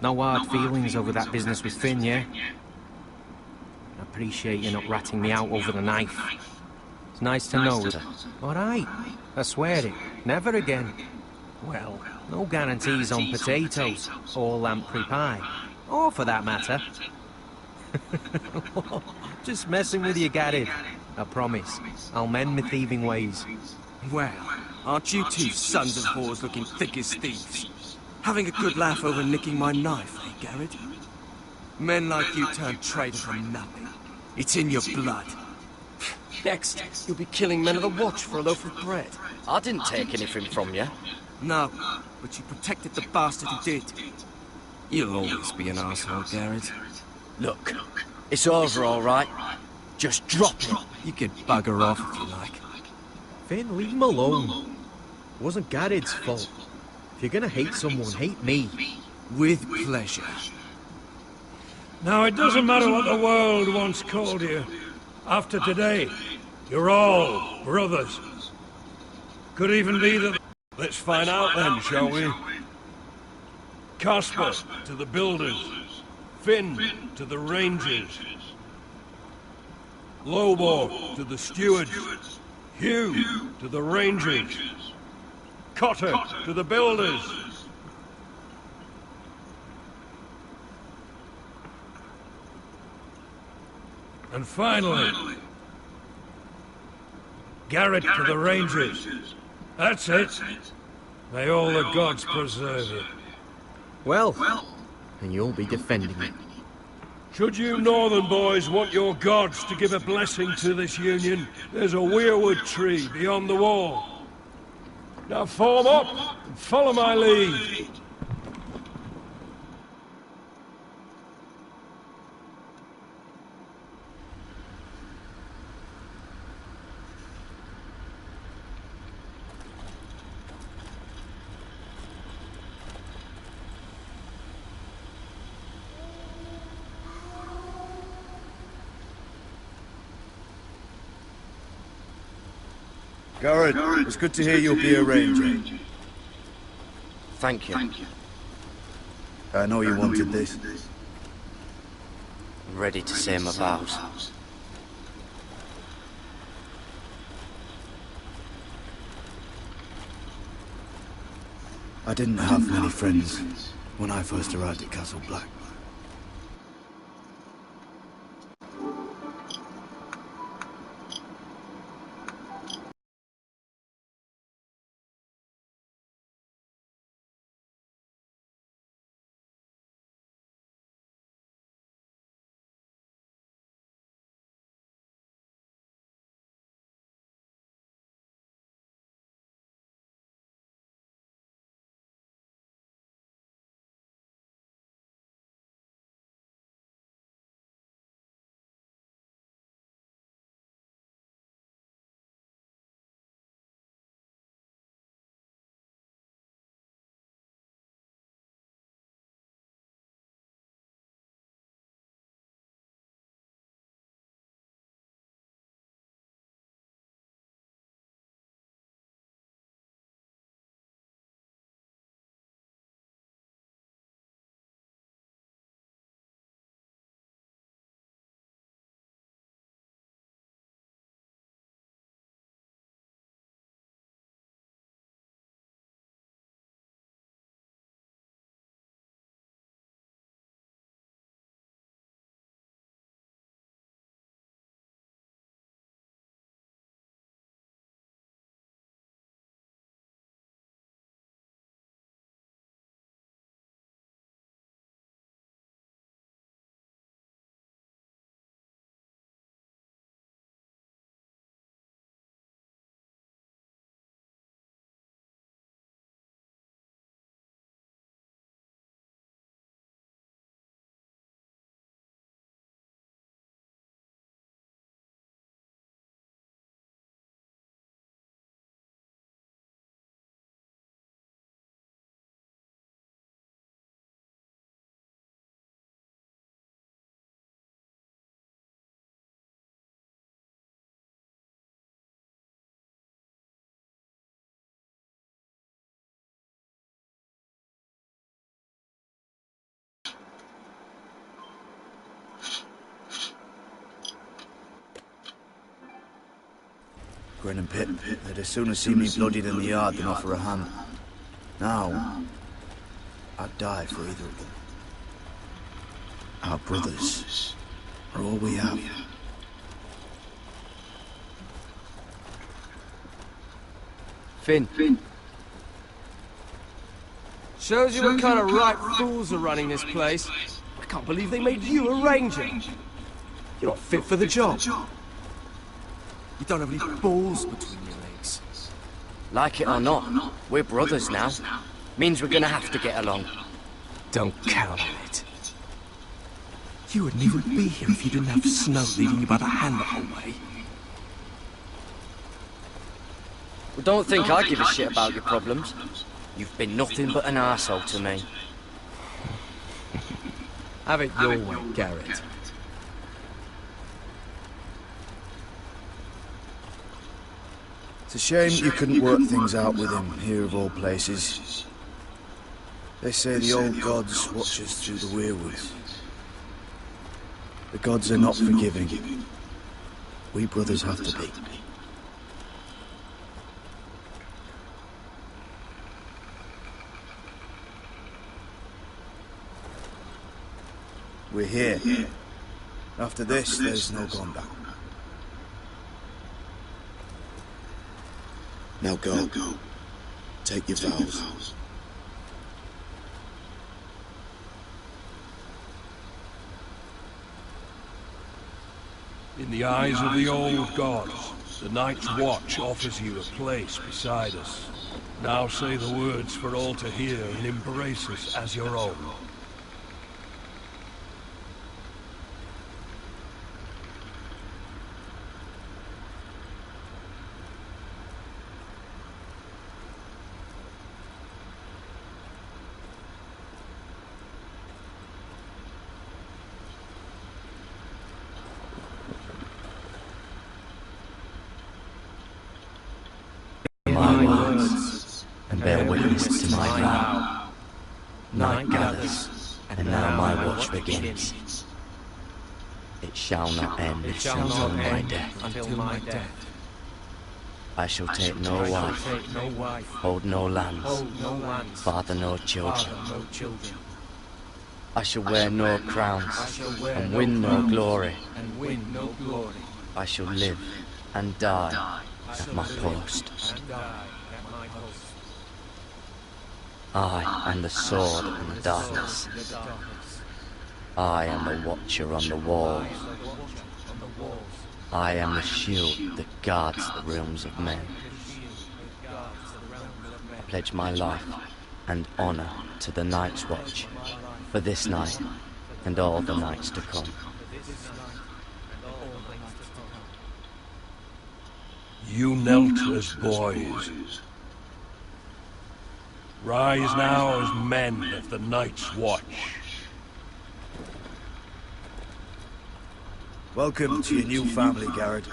No hard feelings over that business with Finn, yeah? I appreciate you not ratting me out over the knife. It's nice to know that. All right, I swear it. Never again. Well, no guarantees on potatoes, or lamprey pie. Or for that matter. Just messing with you, Garrett. I promise. I'll mend my thieving ways. Well, aren't you two sons of whores looking thick as thieves? Having a good laugh over nicking my knife, eh, Garrett? Men like you turn traitor for nothing. It's in your blood. Next, you'll be killing men of the watch for a loaf of bread. I didn't take anything from you. No, but you protected the bastard who did. You'll always be an asshole, Garrett. Look, it's over, all right? Just drop it. You can bugger off if you like. Finn, leave him alone. It wasn't Garrett's fault. If you're gonna hate someone, hate me. With pleasure. Now, it doesn't matter what the world once called you. After today, you're all brothers. Could even be that... Let's find out then, shall we? Casper to the builders. Finn to the rangers. Lobo to the stewards. Hugh to the rangers. Cotter to the builders. And finally, Garrett to the rangers. That's it. May all the gods preserve you. Well, and you'll be defending it. Should you northern boys want your gods to give a blessing to this union, there's a weirwood tree beyond the wall. Now form up and follow my lead. Garrett, it's good to hear you'll be a ranger. Thank you. I know you wanted this. I'm ready to say my vows. I didn't have many friends when I first arrived at Castle Black. Gwen and Pip. They'd as soon as see me bloodied in the yard than offer a hand. Now, I'd die for either of them. Our brothers are all we have. Finn. Shows you what kind of right fools are running this place. I can't believe they made you a ranger. You're not fit for the job. You don't have any balls between your legs. Like it or not, we're brothers now. Means we're gonna have to get along. Don't count on it. You wouldn't even be here if you didn't have Snow leading you by the hand the whole way. Well, don't think I give a shit about your problems. You've been nothing but an arsehole to me. Have it your way, Garrett. It's a shame you couldn't work things out with him here of all places. They say the old gods watch us through the weirwoods. The gods are not forgiving. We brothers have to be. We're here. After this, there's no going back. Now go. Take your vows. In the eyes of the old gods, the Night's Watch offers you a place beside us. Now say the words for all to hear and embrace us as your own. My words, and bear witness to my vow. Night gathers, and now my watch begins. It shall not end until my death. I shall take no wife, hold no lands, father no children. I shall wear no crowns, and win no glory. I shall live and die at my post. I am the sword in the darkness. I am the watcher on the wall. I am the shield that guards the realms of men. I pledge my life and honor to the Night's Watch for this night and all the nights to come. You knelt as boys. Rise now as men of the Night's Watch. Welcome to your new family, Garrett.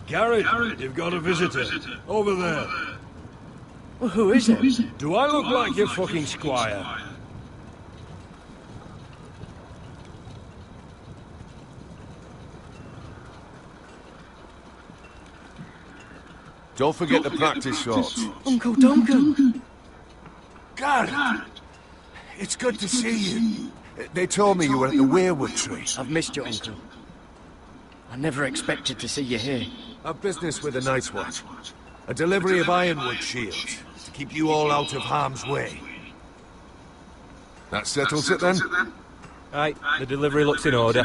Garrett, you've got a visitor. Over there. Well, who is it? Do I look like your fucking squire? Don't forget the practice shots. Uncle Duncan! Garrett! It's good to see you. They told me you were at the weirwood tree. I've missed you, Uncle. I never expected to see you here. A business with the Night's Watch. A delivery of ironwood shields to keep you all out of harm's way. That settles it then? Right, the delivery looks in order.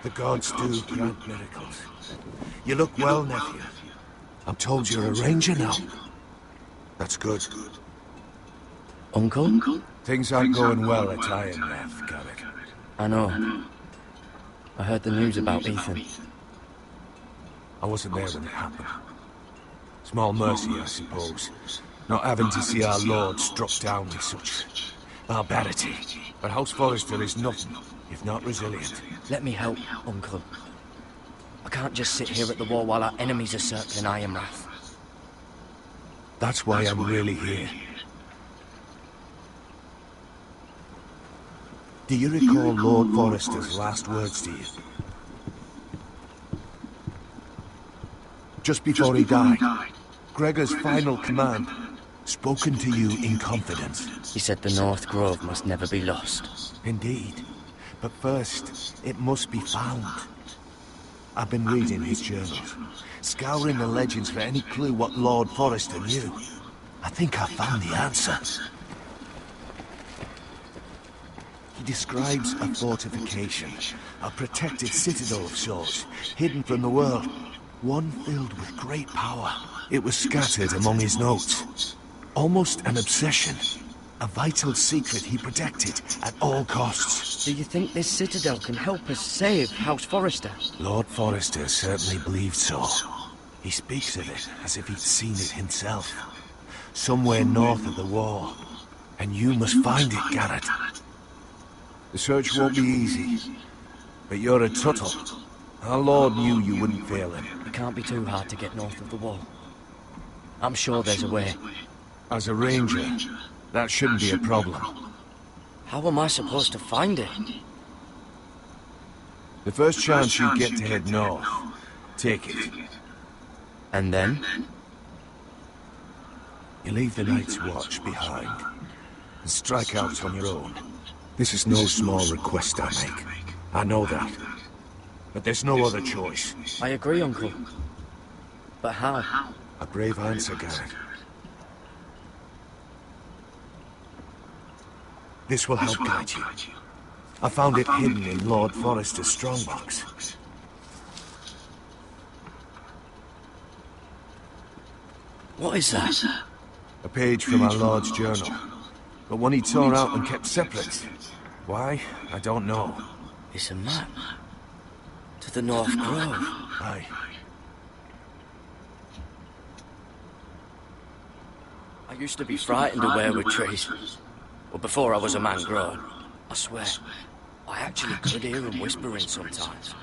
The gods do grant miracles. You look well, nephew. I'm told you're a ranger now. That's good. Uncle? Things aren't going well at Ironrath, Garrett. I know. I heard the news about Ethan. I wasn't there when it happened. Small mercy, I suppose, not having to see our Lord struck down with such barbarity. But House Forrester is nothing if not resilient. Let me help, Uncle. I can't just sit here at the wall while our enemies are circling Ironrath. That's why I'm really here. Do you recall Lord Forrester's last words to you? Just before he died, Gregor's final command, spoken to you in confidence. He said the North Grove must never be lost. Indeed. But first, it must be found. I've been reading his journals, scouring the legends for any clue what Lord Forrester knew. I think I found the answer. He describes a fortification, a protected citadel of sorts, hidden from the world. One filled with great power. It was scattered among his notes. Almost an obsession. A vital secret he protected at all costs. Do you think this citadel can help us save House Forrester? Lord Forrester certainly believed so. He speaks of it as if he'd seen it himself. Somewhere north of the wall. And you must find it, Garrett. The search won't be easy. But you're a Tuttle. Our Lord knew you wouldn't fail him. It can't be too hard to get north of the wall. I'm sure there's a way. As a ranger, that shouldn't be a problem. How am I supposed to find it? The first chance you get to head north, take it. And then? You leave the Night's Watch behind, and strike out on your own. This is no small request I make. I know that. But there's no other choice. I agree, Uncle. But how? A brave answer, Garrett. This will help guide you. I found it hidden in Lord Forrester's strongbox. What is that? A page from our Lord's journal. But one he tore out and kept separate. Why? I don't know. It's a map. To the North Grove. Aye. I used to be frightened of weirwood trees. Well, before I was a man grown. I swear, I actually could hear them whispering sometimes.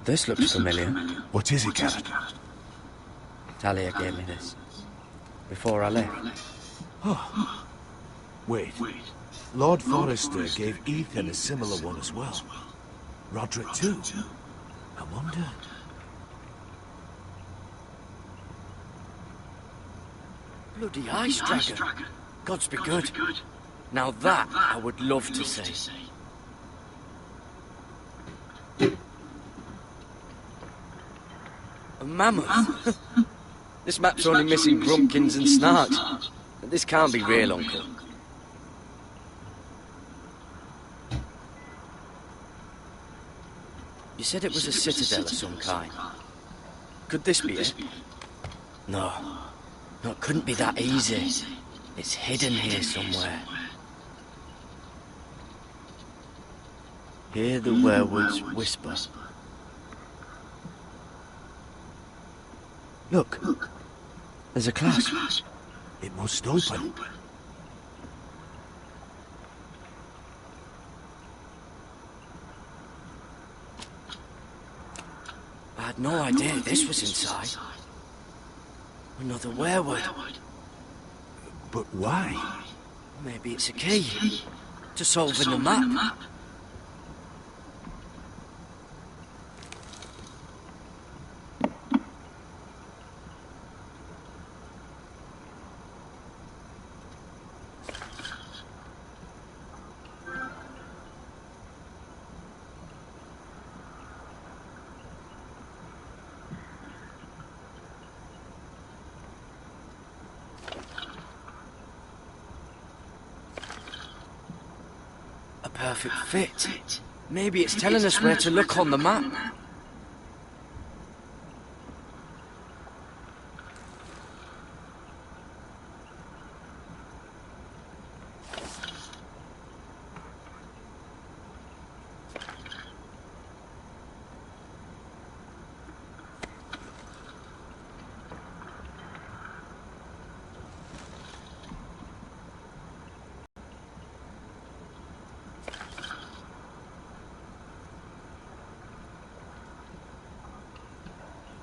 This looks familiar. What is it, Garrett? Talia gave me this. Before I left. Oh. Wait. Lord Forrester gave Ethan a similar one as well. Roderick too. I wonder... Bloody ice dragon. Gods be good. Now that I would love to see. A mammoth? This map's only missing Grumpkins and Snarks. This can't be real, Uncle. You said it was a citadel of some kind. Could this be it? No. No, it couldn't be that easy. It's hidden here somewhere. Hear the werewolves whisper. Look. There's a clasp. It must open. I had no idea this was inside. Another werewood. But why? Maybe it's a key to solving the map. Perfect fit. Maybe it's telling us where to look on the map.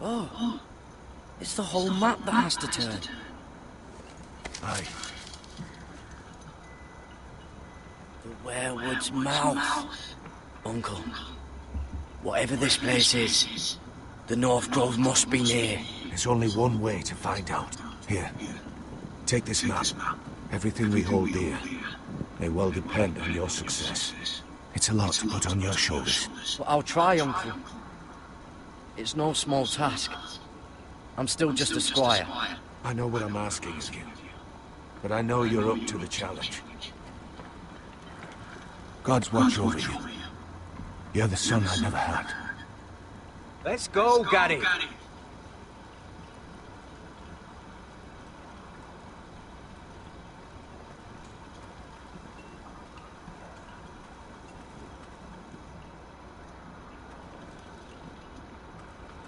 Oh, it's the whole map that has to turn. Aye. The Werewood's mouth. Uncle, whatever this place is, the North Grove must be near. There's only one way to find out. Here, take this map. Everything we hold dear may well depend on your success. It's a lot to put on your shoulders. But I'll try, Uncle. It's no small task. I'm still just a squire. I know what I'm asking of you, but I know you're up to the challenge. God's watch over you. You're the son I never had. Let's go, Gary.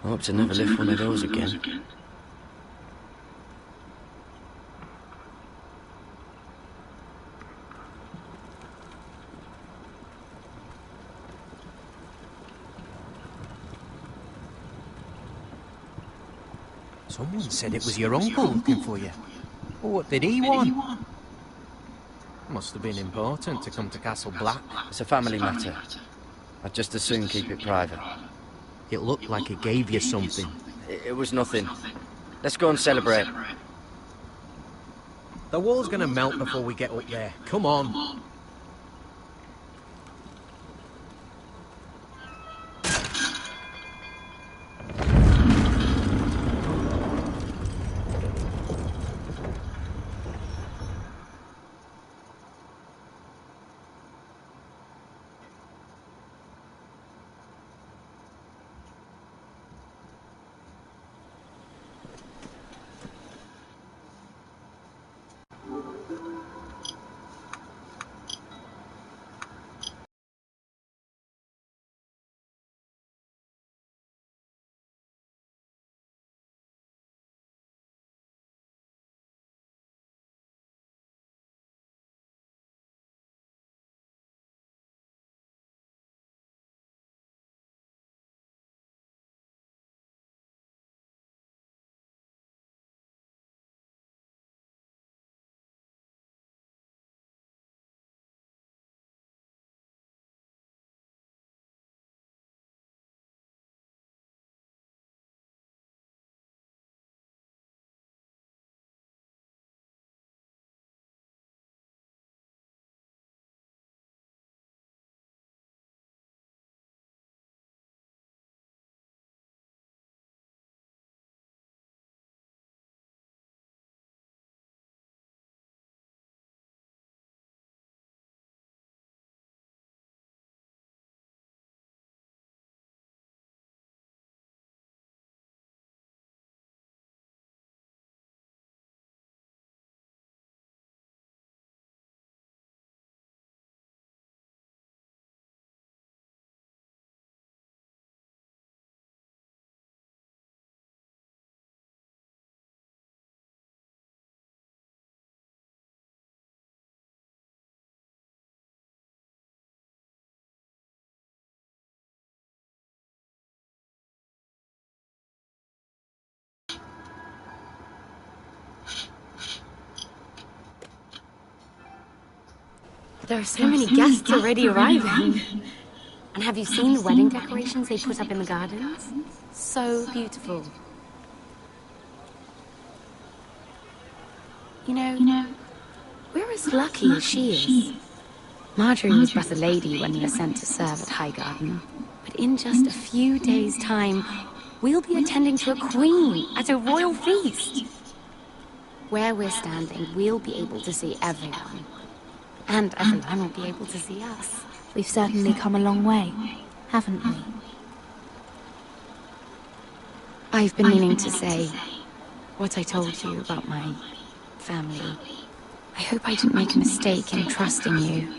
I hope to never lift one of those again. Someone said it was your uncle looking for you. Well, what did he want? Must have been important to come to Castle Black. It's a family matter. I'd just as soon keep it private. It looked like he gave you something. It was nothing. Let's go and celebrate. The wall's gonna melt before we get up there. Come on. There are so many guests already arriving. And have you seen the wedding decorations they put up in the gardens? So beautiful. You know, we're as lucky as she is. Marjorie was but a lady when we were sent to serve at Highgarden. But in just a few days' time, we'll be attending to a queen at a royal feast. Where we're standing, we'll be able to see everyone. And everyone will be able to see us. We've certainly come a long way, haven't we? I've been meaning to say what I told you about my family. I hope I didn't make a mistake in trusting you.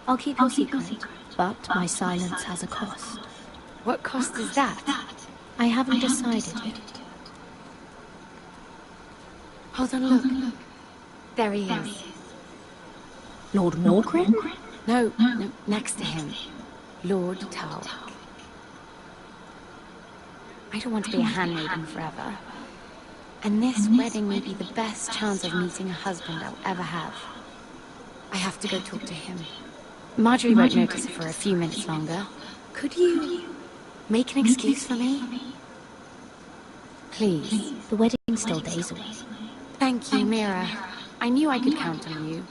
I'll keep your secret, but my silence has a cost. What cost is that? I haven't decided yet. Hold on, look. There he is. Lord Morgren? No, next to him. Lord Tarwick. I don't want to be a handmaiden forever. And this wedding may be the best chance of meeting a husband I'll ever have. I have to go talk to him. Marjorie won't notice it for a few minutes longer. Could you make an excuse for me? Please. The wedding's still days away. Thank you, Mira. I knew I could count on you.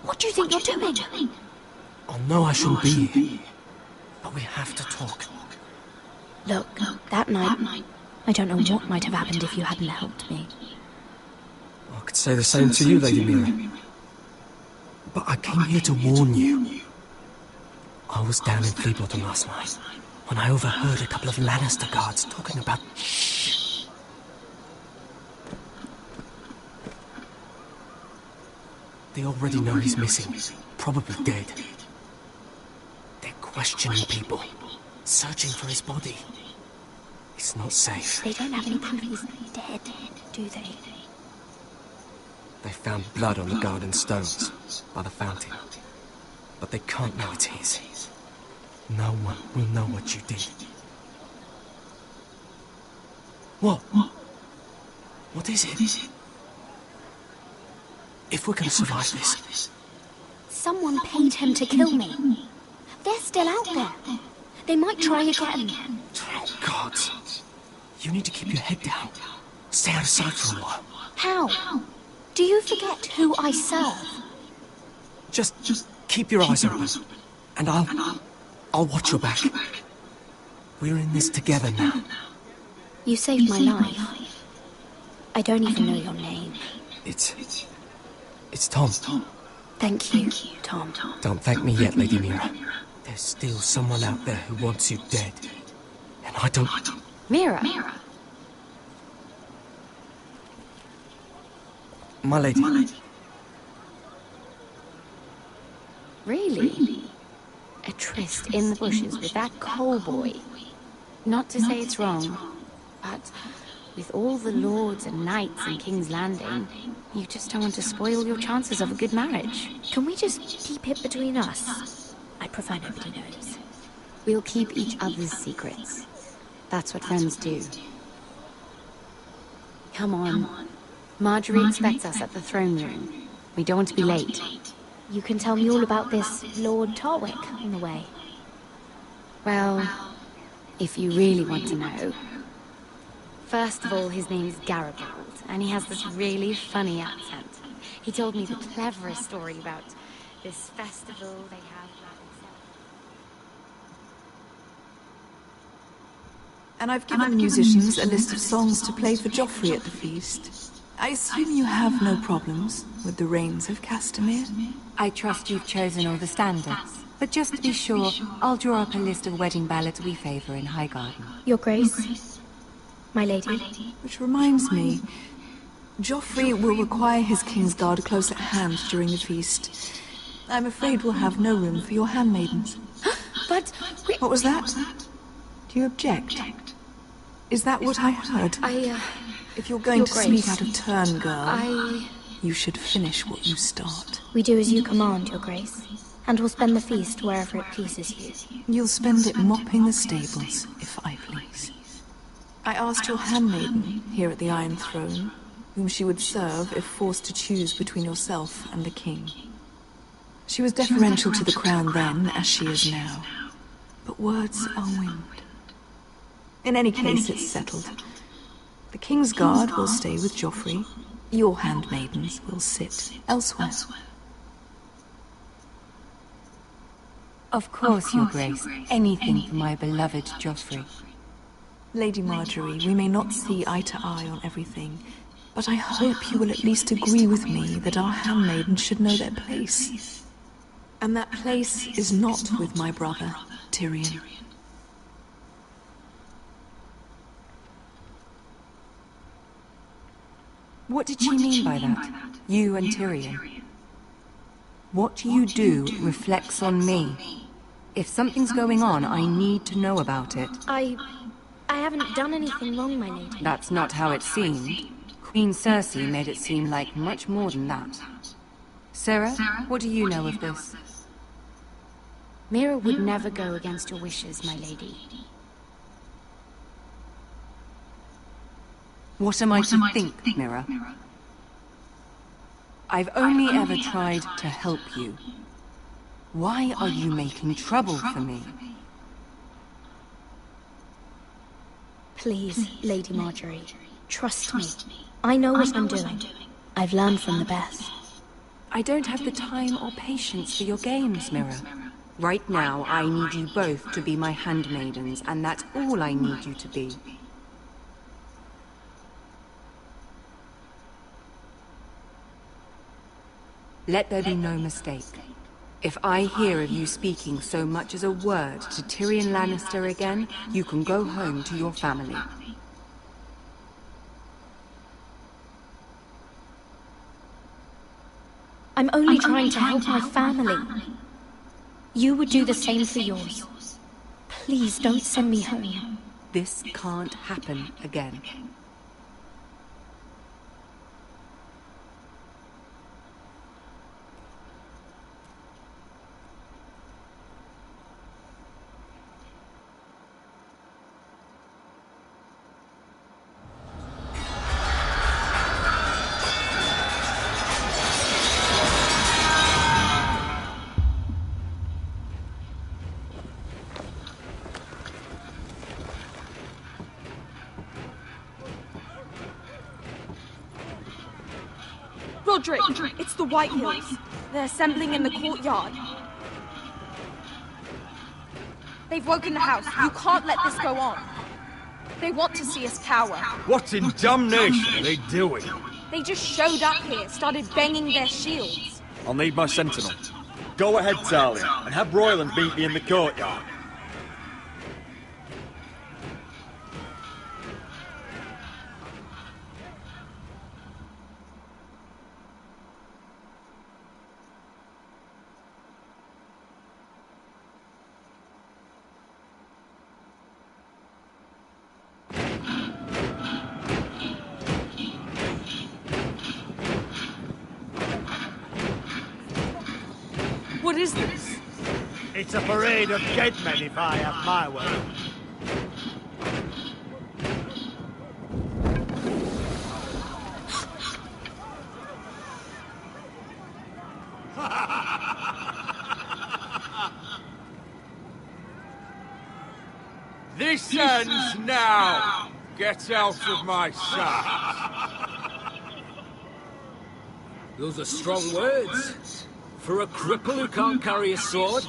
What do you think you're doing? I know I shouldn't be here, but we have to talk. Look, that night, I don't know what might have happened if you hadn't helped me. I could say the same to you, Lady Mira. But I came here to warn you. I was down in Fleabottom last night when I overheard a couple of Lannister guards talking about... Shh. They already know he's missing, probably dead. They're questioning people, searching for his body. It's not safe. They don't have any proof he's dead, do they? They found blood on the garden stones by the fountain. But they can't know it's his. No one will know what you did. What? What is it? If we're gonna survive this... Someone paid him to kill me. They're still out there. They might try again. Oh, God. You need to keep your head down. Stay out of sight for a while. How? Do you forget who I serve? Just keep your eyes open. And I'll watch your back. We're in this together now. You saved my life. I don't even know your name. It's Tom. Thank you, Tom. Don't thank me yet, Lady Mira. There's still someone out there who wants you dead. And I don't... Mira? My lady. Really? A tryst in the bushes with that coal boy? Not to say it's wrong, but with all the lords and knights in King's Landing, you just don't want to spoil your chances of a good marriage. Can we just keep it between us? I prefer nobody knows. We'll keep each other's secrets. That's what friends do. Come on. Marjorie expects us at the throne room. We don't want to be late. You can tell me all about this Lord Tarwick on the way. Well, if you really want to know. First of all, his name's Garibald, and he has this really funny accent. He told me the cleverest story about this festival they have. And I've given the musicians a list of songs to play for Joffrey at the feast. I assume you have no problems with the Rains of Castamere? I trust you've chosen all the standards. But just to be sure, I'll draw up a list of wedding ballads we favor in Highgarden. Your Grace, my lady. Which reminds me, Joffrey will require his Kingsguard close at hand during the feast. I'm afraid we'll have no room for your handmaidens. But what was that? Do you object? Is that what I heard? If you're going to speak out of turn, girl, you should finish what you start. We do as you command, Your Grace, and we'll spend the feast wherever it pleases you. You'll spend it mopping the stables, if I please. I asked your handmaiden here at the Iron Throne whom she would serve if forced to choose between yourself and the king. She was deferential to the crown then, as she is now. But words are wind. In any case, it's settled. The Kingsguard will stay with Joffrey. Your handmaidens will sit elsewhere. Of course, Your Grace. Anything for my beloved Joffrey. Lady Marjorie, we may not see eye to eye on everything, but I hope you will at least agree with me that our handmaidens should know their place. And that place is not with my brother, Tyrion. What did she mean by that? You and Tyrion? What you do reflects on me. If something's going on, I need to know about it. I haven't done anything wrong, my lady. That's not how it seemed. Queen Cersei made it seem like much more than that. Sarah, what do you know of this? Mira would never go against your wishes, my lady. What am I to think, Mira? I've only ever tried to help you. Why are you making trouble for me? Please, Lady Marjorie, trust me. I know what I'm doing. I've learned from the best. I don't have the time or patience for your games, Mira. Right now, I need you both to be my handmaidens, and that's all I need you to be. Let there be no mistake. If I hear of you speaking so much as a word to Tyrion Lannister again, you can go home to your family. I'm only trying to help my family. You would do the same for yours. Please don't send me home. This can't happen again. Roderick, it's the White Hills. They're assembling in the courtyard. They've woken the house. You can't let this go on. They want to see us cower. What in damnation are they doing? They just showed up here, started banging their shields. I'll need my sentinel. Go ahead, Talia, and have Royland meet me in the courtyard. What is this? It's a parade of dead men, if I have my way. This ends now! Get out of my sight! Those are strong words. For a cripple who can't carry a sword?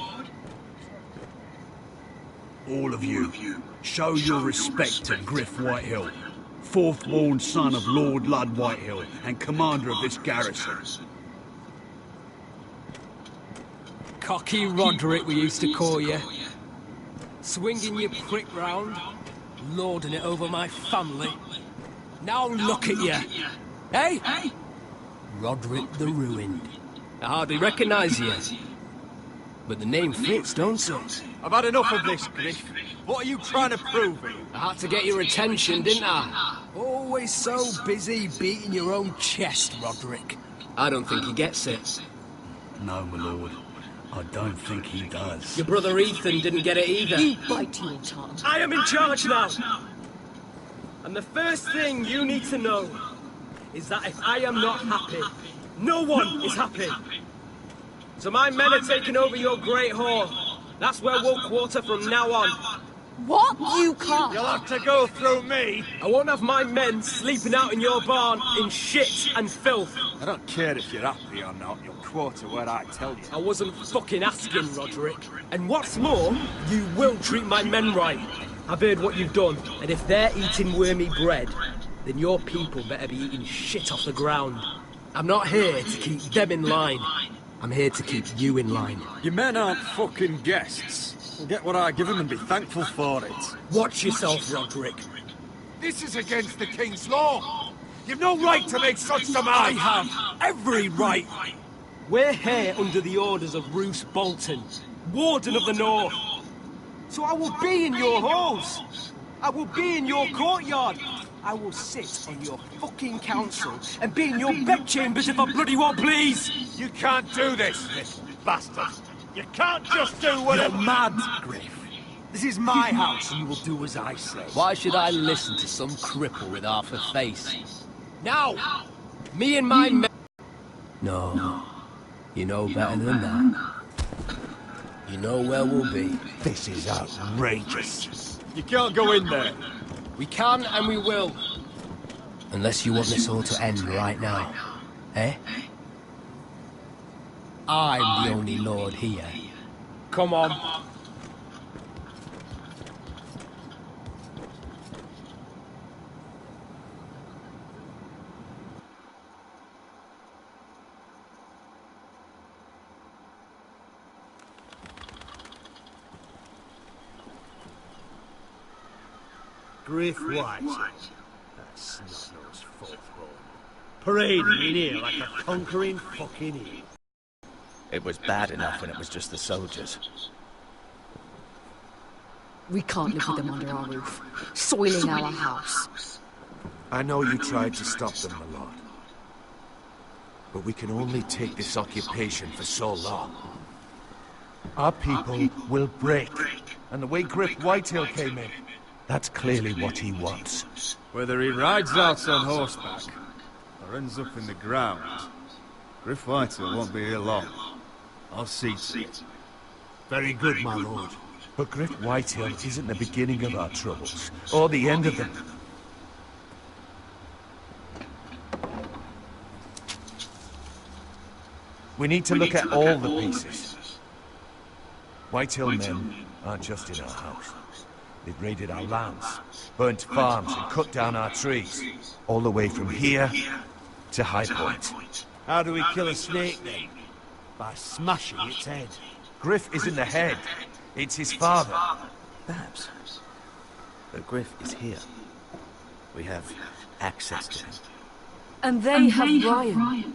All of you, show your respect to Griff Whitehill, fourth-born son of Lord Ludd Whitehill and commander of this garrison. Cocky Roderick, we used to call you. Swinging your prick round, lording it over my family. Now look at you. Hey? Roderick the Ruined. I hardly recognise you. But the name fits, don't it? I've had enough of this, Griff. What are you trying to prove here? I had to get your attention, didn't I? Always so busy beating your own chest, Roderick. I don't think he gets it. No, my lord. I don't think he does. Your brother Ethan didn't get it either. You bite your tongue. I am in charge now! And the first thing you need to know is that if I am not happy, no one is happy. So my men are taking over your Great Hall. That's where we'll quarter from now on. What? You can't. You'll have to go through me. I won't have my men sleeping out in your barn in shit and filth. I don't care if you're happy or not. You'll quarter where I tell you. I wasn't fucking asking, Roderick. And what's more, you will treat my men right. I've heard what you've done, and if they're eating wormy bread, then your people better be eating shit off the ground. I'm not here to keep them in line. I'm here to keep you in line. Your men aren't fucking guests. We'll get what I give them and be thankful for it. Watch yourself, Roderick. This is against the King's law. You've no right to make such demands! I have every right! We're here under the orders of Roose Bolton, Warden of the North. So I will be in your halls. I will be in your courtyard. I will sit on your fucking council and be in your bedchambers if I bloody well please! You can't do this, little bastard! You can't just do whatever— You're mad, Griff. This is my house and you will do as I say. Why should I listen to some cripple with half a face? Now! Me and my men— No. You know better than that. You know where we'll be. This is outrageous. You can't go in there. We can and we will. Unless you want this all to end right now. Eh? I'm the only lord here. Come on. Griff White. That snot-nosed fourth born. Parading in here like a conquering fucking eel. It was bad enough when it was just the soldiers. We can't live with them under our roof, soiling our house. I know you tried to stop them, my lord. But we can only take this occupation for so long. Our people will break. And the way Griff Whitehill came in, that's clearly what he wants. Whether he rides out on horseback or ends up in the ground, Griff Whitehill won't be here long. I'll see to it. Very good, my lord. But Griff Whitehill isn't the beginning of our troubles, or the end of them. We need to look at all the pieces. Whitehill men aren't just in our house. They've raided our lands, burnt farms and cut down our trees. All the way from here to High Point. How do we kill a snake then? By smashing its head. Griff isn't the head. It's his father. Perhaps. But Griff is here. We have access to him. And they have Ryan.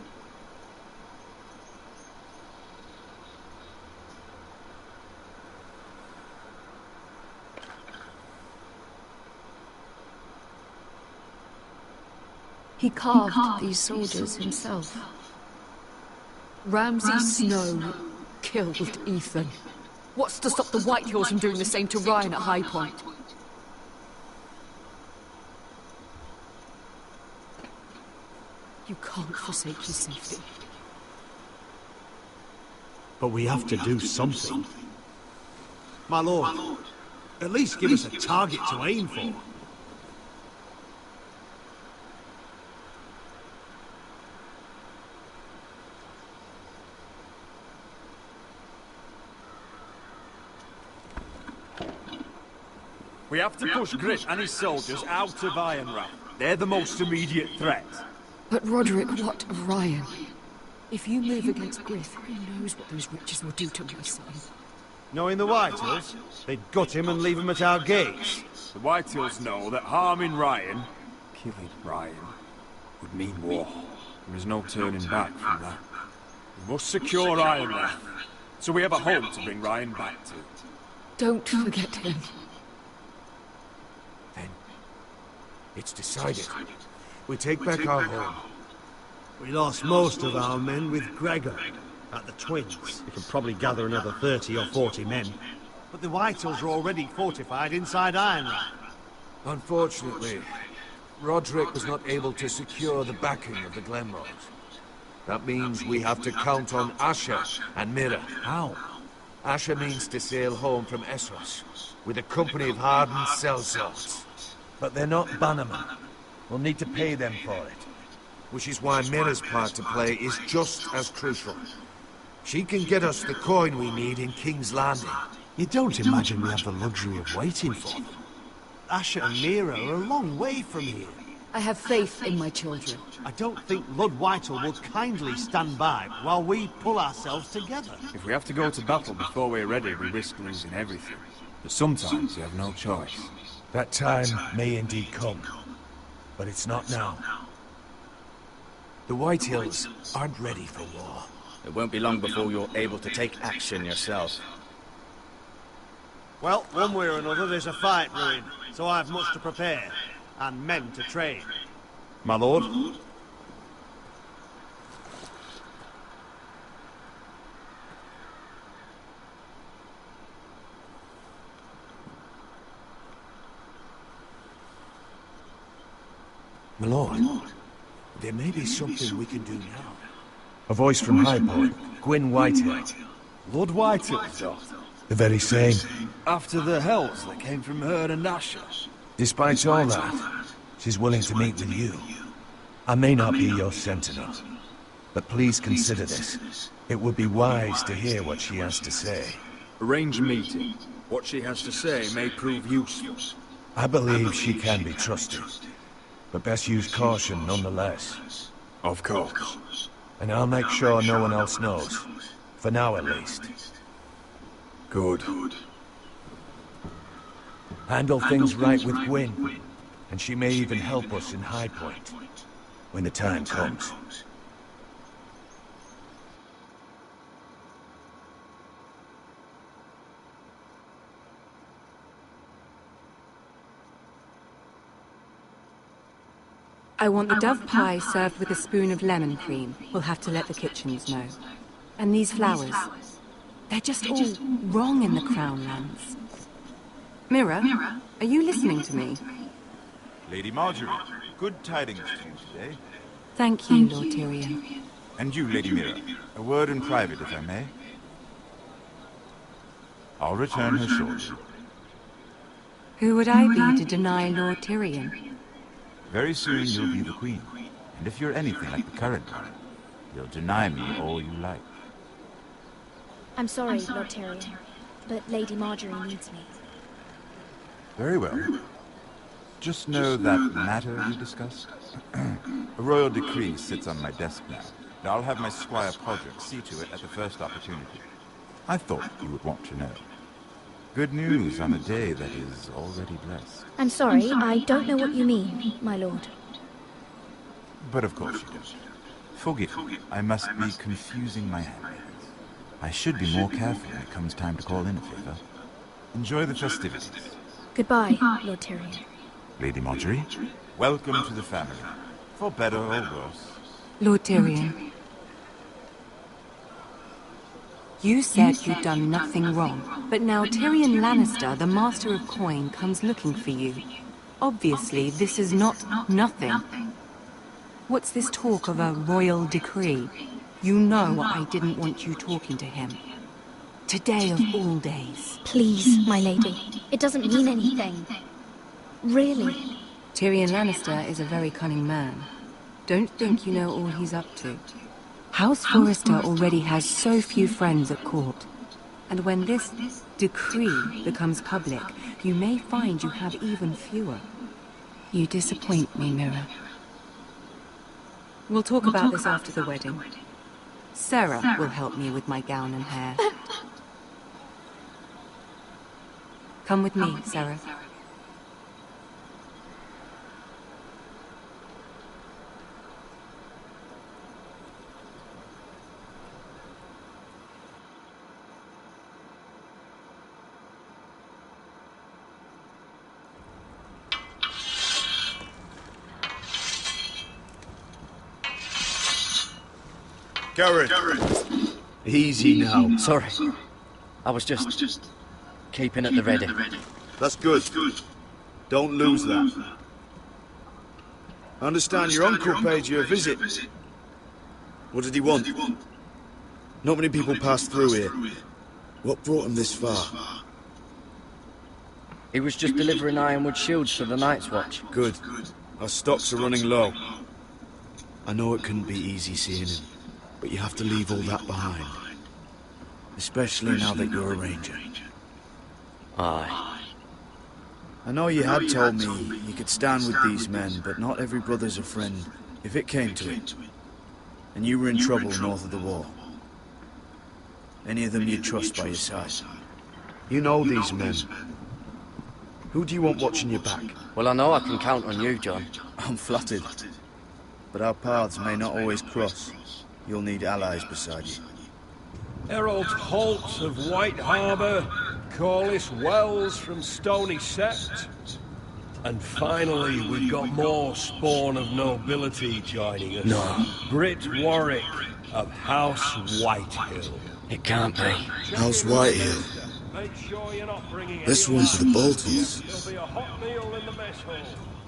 He carved these soldiers himself. Ramsay Snow killed Ethan. What's to stop the Whitehills from doing the same to Ryan at High Point? You can't forsake his safety. But we have to do something. My lord, at least give us a target to aim for. We have to push Griff and his soldiers out of Ironrath. They're the most immediate threat. But Roderick, what of Ryan? If you move against Griff, who knows what those witches will do to my son? Knowing the Whitehills, they'd gut him and leave him at our gates. The Whitehills know that harming Ryan, killing Ryan, would mean war. There is no turning back from that. We must secure Ironrath, so we have a home to bring Ryan back to. Don't forget him. It's decided. We take back our home. We lost most of our men with Gregor at the Twins. We can probably gather another 30 or 40 men. But the Whitehills are already fortified inside Ironrath. Unfortunately, Roderick was not able to secure the backing of the Glenrose. That means we have to count on Asher and Mira. How? Asher means to sail home from Essos with a company of hardened sellswords. But they're not bannermen. We'll need to pay them for it. Which is why Mira's part to play is just as crucial. She can get us the coin we need in King's Landing. You don't imagine we have the luxury of waiting for them. Asher and Mira are a long way from here. I have faith in my children. I don't think Lud Whitehall will kindly stand by while we pull ourselves together. If we have to go to battle before we're ready, we risk losing everything. But sometimes you have no choice. That time may indeed come, but it's not now. The Whitehills aren't ready for war. It won't be long before you're able to take action yourself. Well, one way or another, there's a fight brewing, so I have much to prepare, and men to train. My lord? My lord, there may be something we can do now. A voice from High Point, Gwyn Whitehill. Lord Whitehill, sir? The very same. After the hells that came from her and Asher. Despite all that, she's willing to meet with you. I may not be your sentinel, but please consider this. It would be wise to hear what she has to say. Arrange a meeting. What she has to say may prove useful. I believe she can be trusted, but best use caution nonetheless. Of course. And I'll make sure no one else knows. For now, at least. Good. Handle things right with Gwyn, and she may even help us in High Point, when the time comes. I want the dove pie served with a spoon of lemon cream. We'll have to let the kitchens know. And these flowers. They're just all wrong in the Crown Lands. Mira, are you listening to me? Lady Marjorie, good tidings to you today. Thank you, Lord Tyrion. And you, Lady Mira, a word in private, if I may. I'll return her shortly. Who would I be to deny Lord Tyrion? Very soon you'll be the queen, and if you're anything like the current one, you'll deny me all you like. I'm sorry, Lord Tyrion, but Lady Marjorie needs me. Very well. Just know that matter we discussed? A royal decree sits on my desk now, and I'll have my squire Podrick see to it at the first opportunity. I thought you would want to know. Good news on a day that is already blessed. I'm sorry, I don't know what you mean, my lord. But of course you don't. Forgive me, I must be confusing my handmaidens. I should be more careful when it comes time to call in a favor. Enjoy the festivities. Goodbye, Lord Tyrion. Lady Marjorie, welcome to the family. For better or worse. Lord Tyrion. You said you'd done nothing wrong, but now Tyrion Lannister, the Master of Coin, comes looking for you. Obviously, this is not nothing. What's this talk of a royal decree? You know I didn't want you talking to him. Today of all days. Please, my lady. It doesn't mean anything. Really. Tyrion Lannister is a very cunning man. Don't think you know all he's up to. House Forrester already has so few friends at court. And when this decree becomes public, you may find you have even fewer. You disappoint me, Mira. We'll talk about this after the wedding. Sarah will help me with my gown and hair. Come with me, Sarah. Garrett. Easy now. Sorry. I was just keeping at the ready. That's good. Don't lose that. I understand your uncle paid you a visit. What did he want? Not many people pass through here. What brought him this far? He was just delivering ironwood shields for the Night's Watch. Good. Our stocks are running low. I know it couldn't be easy seeing him, but you have to leave all that behind. Especially now that you're a ranger. Aye. I know you had told me you could stand with these men, but not every brother's a friend, if it came to it. And you were in trouble north of the wall. Any of them you'd trust by your side. You know these men. Who do you want watching your back? Well, I know I can count on you, John. I'm flattered. but our paths may not always cross. You'll need allies beside you. Harold Holt of White Harbour, Corliss Wells from Stony Sept, and finally we've got more spawn of nobility joining us. No. Britt Warwick of House Whitehill. It can't be. House Whitehill. Make sure you're not bringing This anyone one's the Boltons. There'll be a hot meal in the mess hall.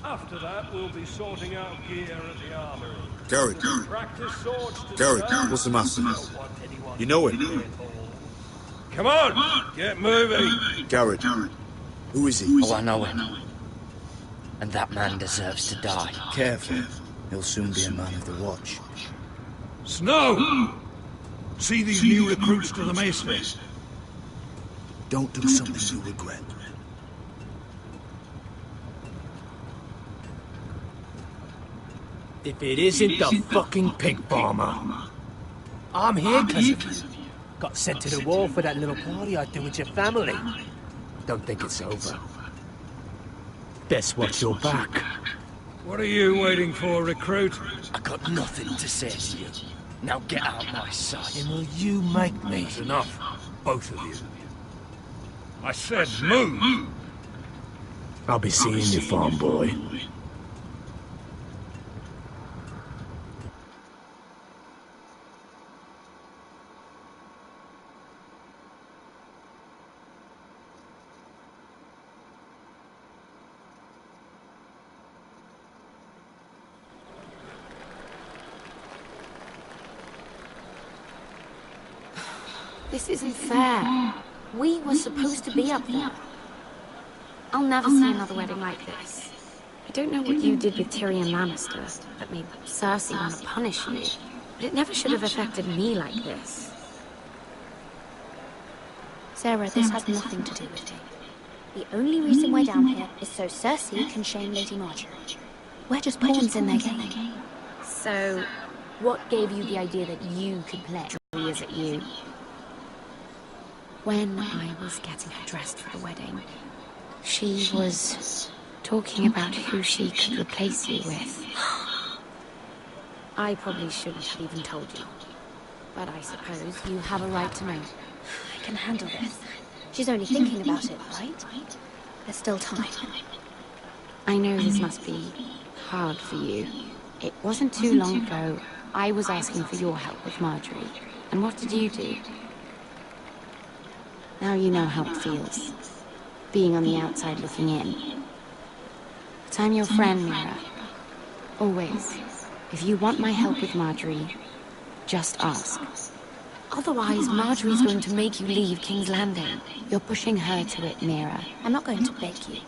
After that, we'll be sorting out gear at the armory. Garrett. Practice swords to Garrett, start. what's the matter? Don't want anyone You know him? Come on, get moving. Garrett. Who is he? Oh, I know him. And that man deserves to die. Careful. He'll soon be a man of the watch. Snow! See these new recruits to the Maester? Don't do something you regret. If it isn't the fucking pig farmer. I'm here, cousin. Got sent to the war for that little party I do with your family. Don't think it's over. Best watch your back. What are you waiting for, recruit? I got nothing to say to you. Now get out my sight. And will you make me? That's enough, both of you. I said move! I'll be seeing you, farm boy. This isn't fair. We were supposed to be up there. I'll never see another wedding like this. I don't know what you did with Tyrion Lannister that made Cersei want to punish you, but it never should have affected me like this. Sarah, this has nothing to do with it. The only reason we're down here is so Cersei can shame Lady Marjorie. We're just pawns in their game. So, what gave you the idea that you could play? Is it you? When I was getting her dressed for the wedding, she was talking about who she could replace you with. I probably shouldn't have even told you, but I suppose you have a right to know. I can handle this. She's only thinking about it, right? There's still time. I know this must be hard for you. It wasn't too long ago I was asking for your help with Marjorie. And what did you do? Now you know how it feels, being on the outside looking in. But I'm your friend, Mira. Always. If you want my help with Marjorie, just ask. Otherwise, Marjorie's going to make you leave King's Landing. You're pushing her to it, Mira. I'm not going to beg you.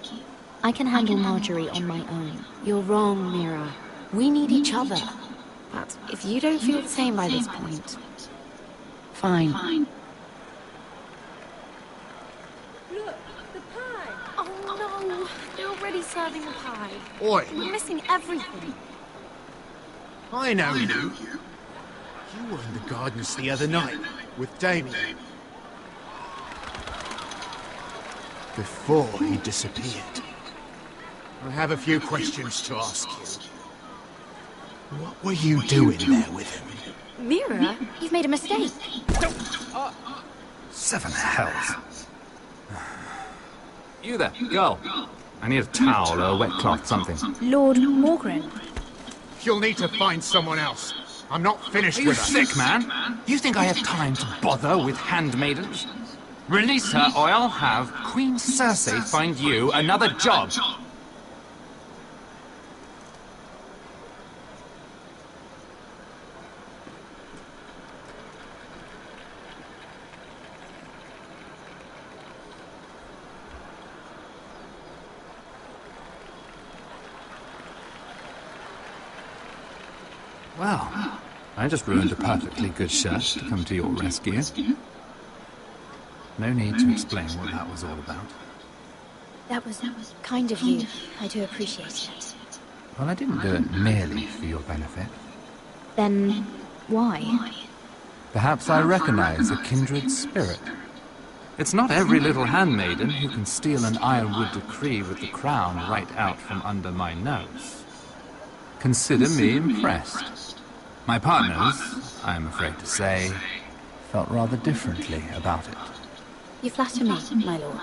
I can handle Marjorie on my own. You're wrong, Mira. We need each other. But if you don't feel the same by this point, fine. Look, the pie! Oh no! They're already serving the pie. Oi! We're missing everything. I know you. You were in the gardens the other night with Damien. Before he disappeared. I have a few questions to ask you. What were you doing there with him? Mira, you've made a mistake. Seven hells. You there, girl. I need a towel or a wet cloth, something. Lord Morgren. You'll need to find someone else. I'm not finished Are you with her. sick, man? You think I have time to bother with handmaidens? Release her, or I'll have Queen Cersei find you another job. Well, I just ruined a perfectly good shirt to come to your rescue. No need to explain what that was all about. That was kind of you. I do appreciate it. Well, I didn't do it merely for your benefit. Then, why? Perhaps I recognize a kindred spirit. It's not every little handmaiden who can steal an Ironwood decree with the crown right out from under my nose. Consider me impressed. My partners, I am afraid to say, felt rather differently about it. You flatter me, my lord.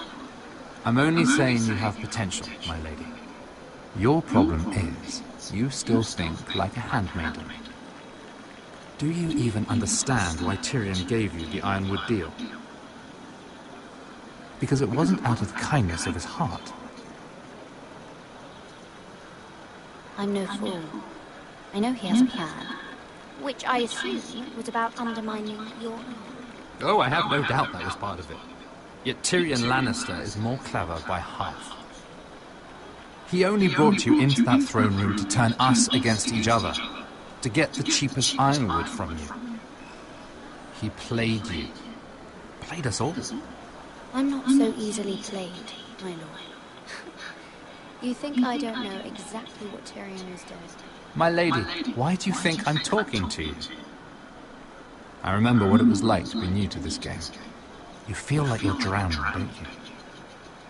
I'm only saying you have potential, my lady. Your problem is, you still think like a handmaiden. Do you even understand why Tyrion gave you the Ironwood deal? Because it wasn't out of the kindness of his heart. I'm no fool. I know he has a plan, which I assume was about undermining your own. Oh, I have no doubt that was part of it. Yet Tyrion Lannister is more clever by half. He only brought you into that throne room to turn us against each other, to get the cheapest ironwood from you. He played you. Played us all. I'm not so easily played, my lord. You think I don't know exactly what Tyrion was doing? My lady, why do you think I'm talking to you? I remember what it was like to be new to this game. You feel like you're drowning, don't you?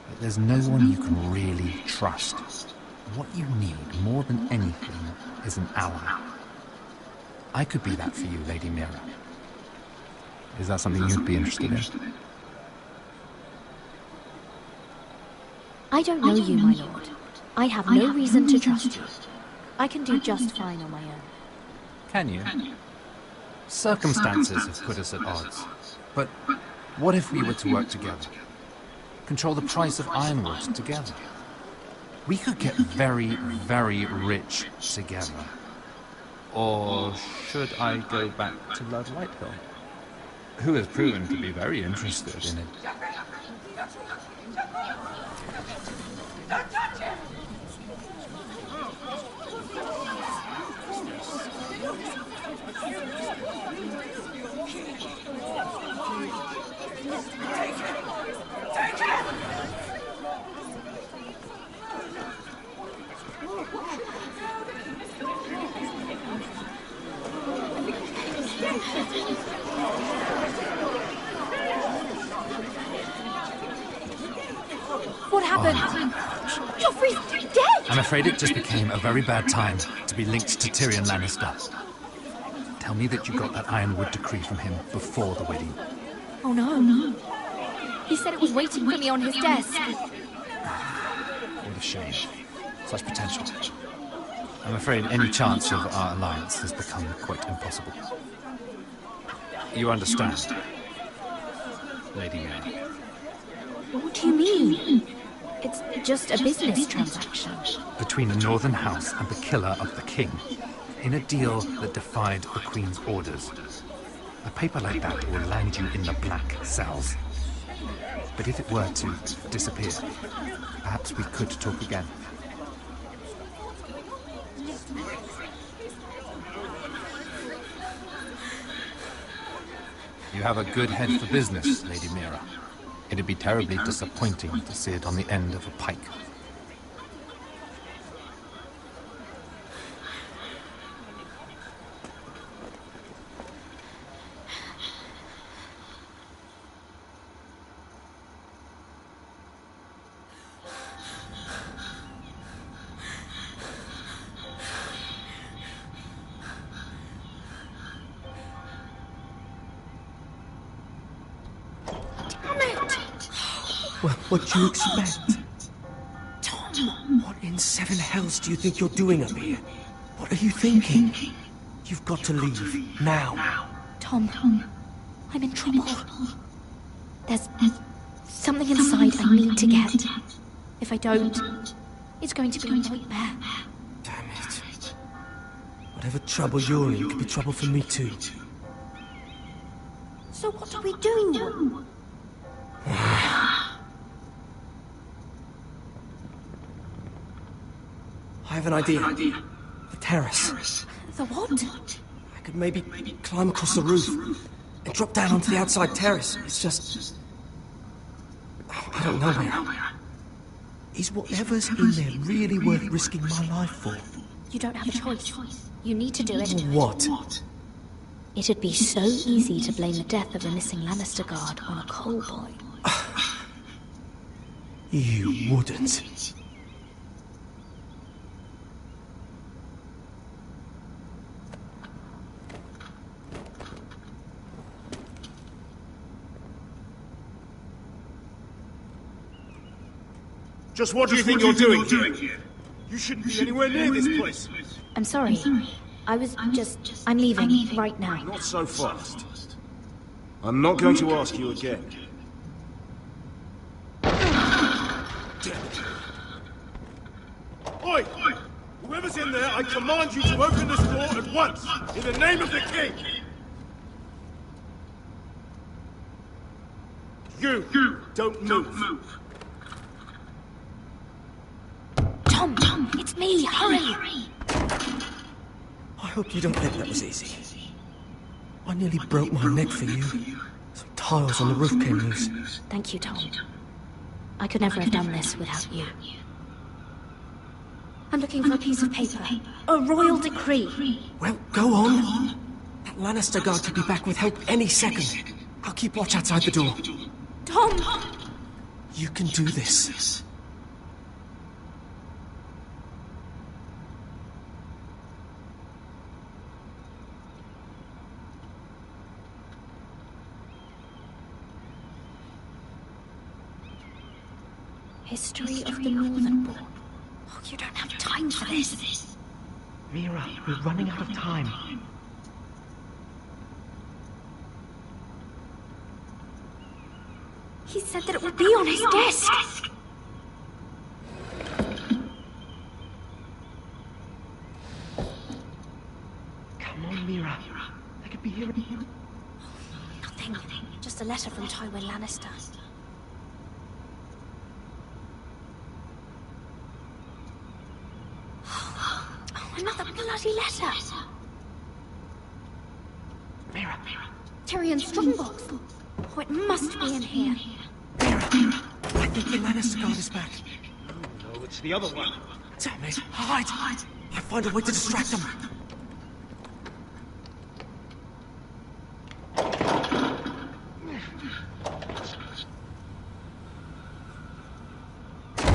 But there's no one you can really trust. What you need, more than anything, is an ally. I could be that for you, Lady Mira. Is that something you'd be interested in? I don't know you, my lord. I have no reason to trust you. I can do just fine on my own. Can you? Circumstances have put us at odds. But what if we were to work together? Control the price of ironwood together? We could get very, very rich together. Or should I go back to Lord Whitehill, who has proven to be very interested in it? What happened? Joffrey's dead! I'm afraid it just became a very bad time to be linked to Tyrion Lannister. Tell me that you got that Ironwood decree from him before the wedding. Oh no. He said it was waiting for me on his desk. What a shame. Such potential. I'm afraid any chance of our alliance has become quite impossible. You understand, Lady Mira? What do you mean? It's just a business transaction. Between the Northern House and the killer of the king, in a deal that defied the Queen's orders. A paper like that will land you in the black cells. But if it were to disappear, perhaps we could talk again. You have a good head for business, Lady Mira. It'd be terribly disappointing to see it on the end of a pike. Well, what do you expect? Tom! What in seven hells do you think you're doing up here? What are you thinking? You've got to leave, now. Tom, I'm in trouble. There's something inside I need to get. If I don't, it's going to be a nightmare. Damn it. Whatever trouble you're in could be trouble for me too. So what do we do? I have an idea. The terrace. The what? I could maybe climb across the roof and drop down onto the outside terrace. It's just... I don't know where. Is whatever's in there really worth risking my life for? You don't have a choice. You need to do it. What? It'd be so easy to blame the death of the missing Lannister guard on a Cole boy. You wouldn't. Just what do you think you're doing here? You shouldn't be anywhere near this place. I'm sorry. I'm leaving right now. Not so fast. I'm not going to ask you again. Oi! Whoever's in there, I command you to open this door at once, in the name of the king! You don't move. Tom, it's me, hurry! I hope you don't think that was easy. I nearly broke my neck for you. Some tiles on the roof came loose. Thank you, Tom. I could never have done this without you. I'm looking for a piece of paper. A royal decree. Well, go on. That Lannister guard could be back with help any second. I'll keep watch outside the door. Tom! You can do this. History of the Northernborn. Oh, you don't have time for this. Mira, we're running out of time. He said that it would be on his desk. Come on, Mira. They could be here. Nothing. Just a letter from Tywin Lannister. Another bloody letter! Mira. Tyrion's strongbox! Oh, it must be in here. Mira, I think the Lannister guard is back. No, it's the other one. Damn it, hide! I'll find a way to distract them.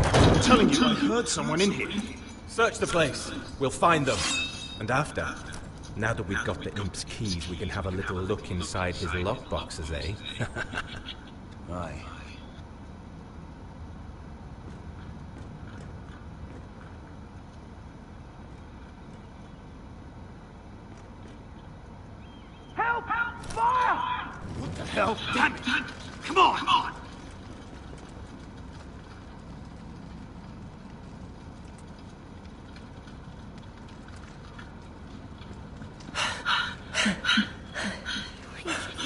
I'm telling you, I heard someone in here. Search the place. We'll find them. And after, now that we've got the imp's keys, we can have a little look inside his lockboxes, eh? Aye. Help! Fire! What the hell? Damn it! Come on!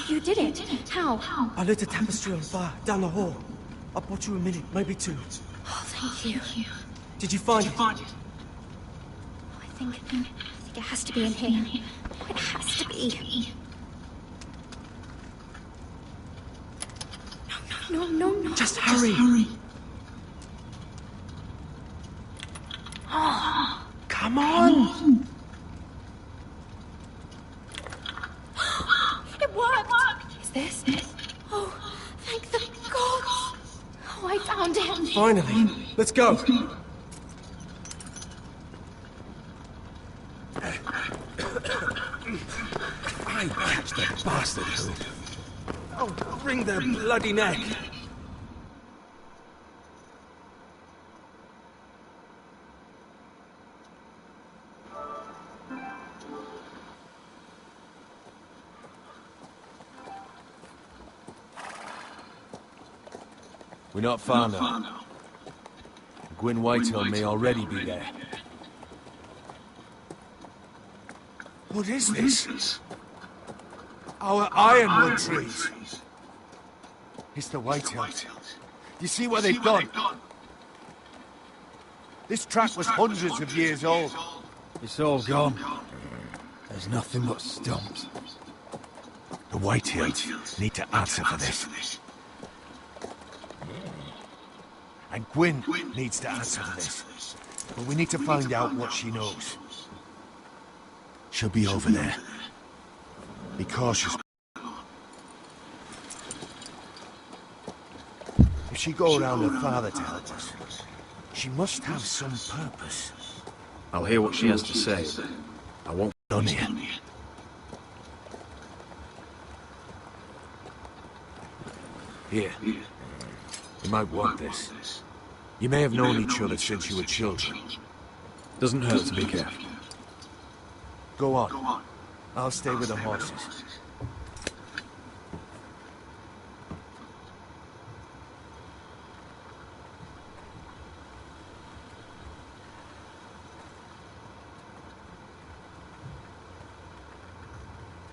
You did it. How? I lit a tapestry on fire down the hall. I bought you a minute, maybe two. Oh, thank you. Did you find it? I think it has to be in here. Oh, it has to be. No. Just hurry. Oh. Come on. It worked. Is this? Oh, thank the gods. Oh, I found it. Finally. Let's go. I catch that bastard who... Oh, wring their bloody neck. We're not far now. Gwyn Whitehill may already be there. What is this? Our ironwood trees. It's the Whitehills. You see what they've done? This track was hundreds of years old. It's all gone. There's nothing but stumps. The Whitehills need to answer for this. And Gwyn needs to answer for this. But we need to find out what she knows. She'll be over there. Be cautious. If she go around her father to help us, she must have some purpose. I'll hear what she has to say. I won't be Done here. Here. You might want this. You may have known each other since you were children. Doesn't hurt to be careful. Go on. I'll stay with the horses.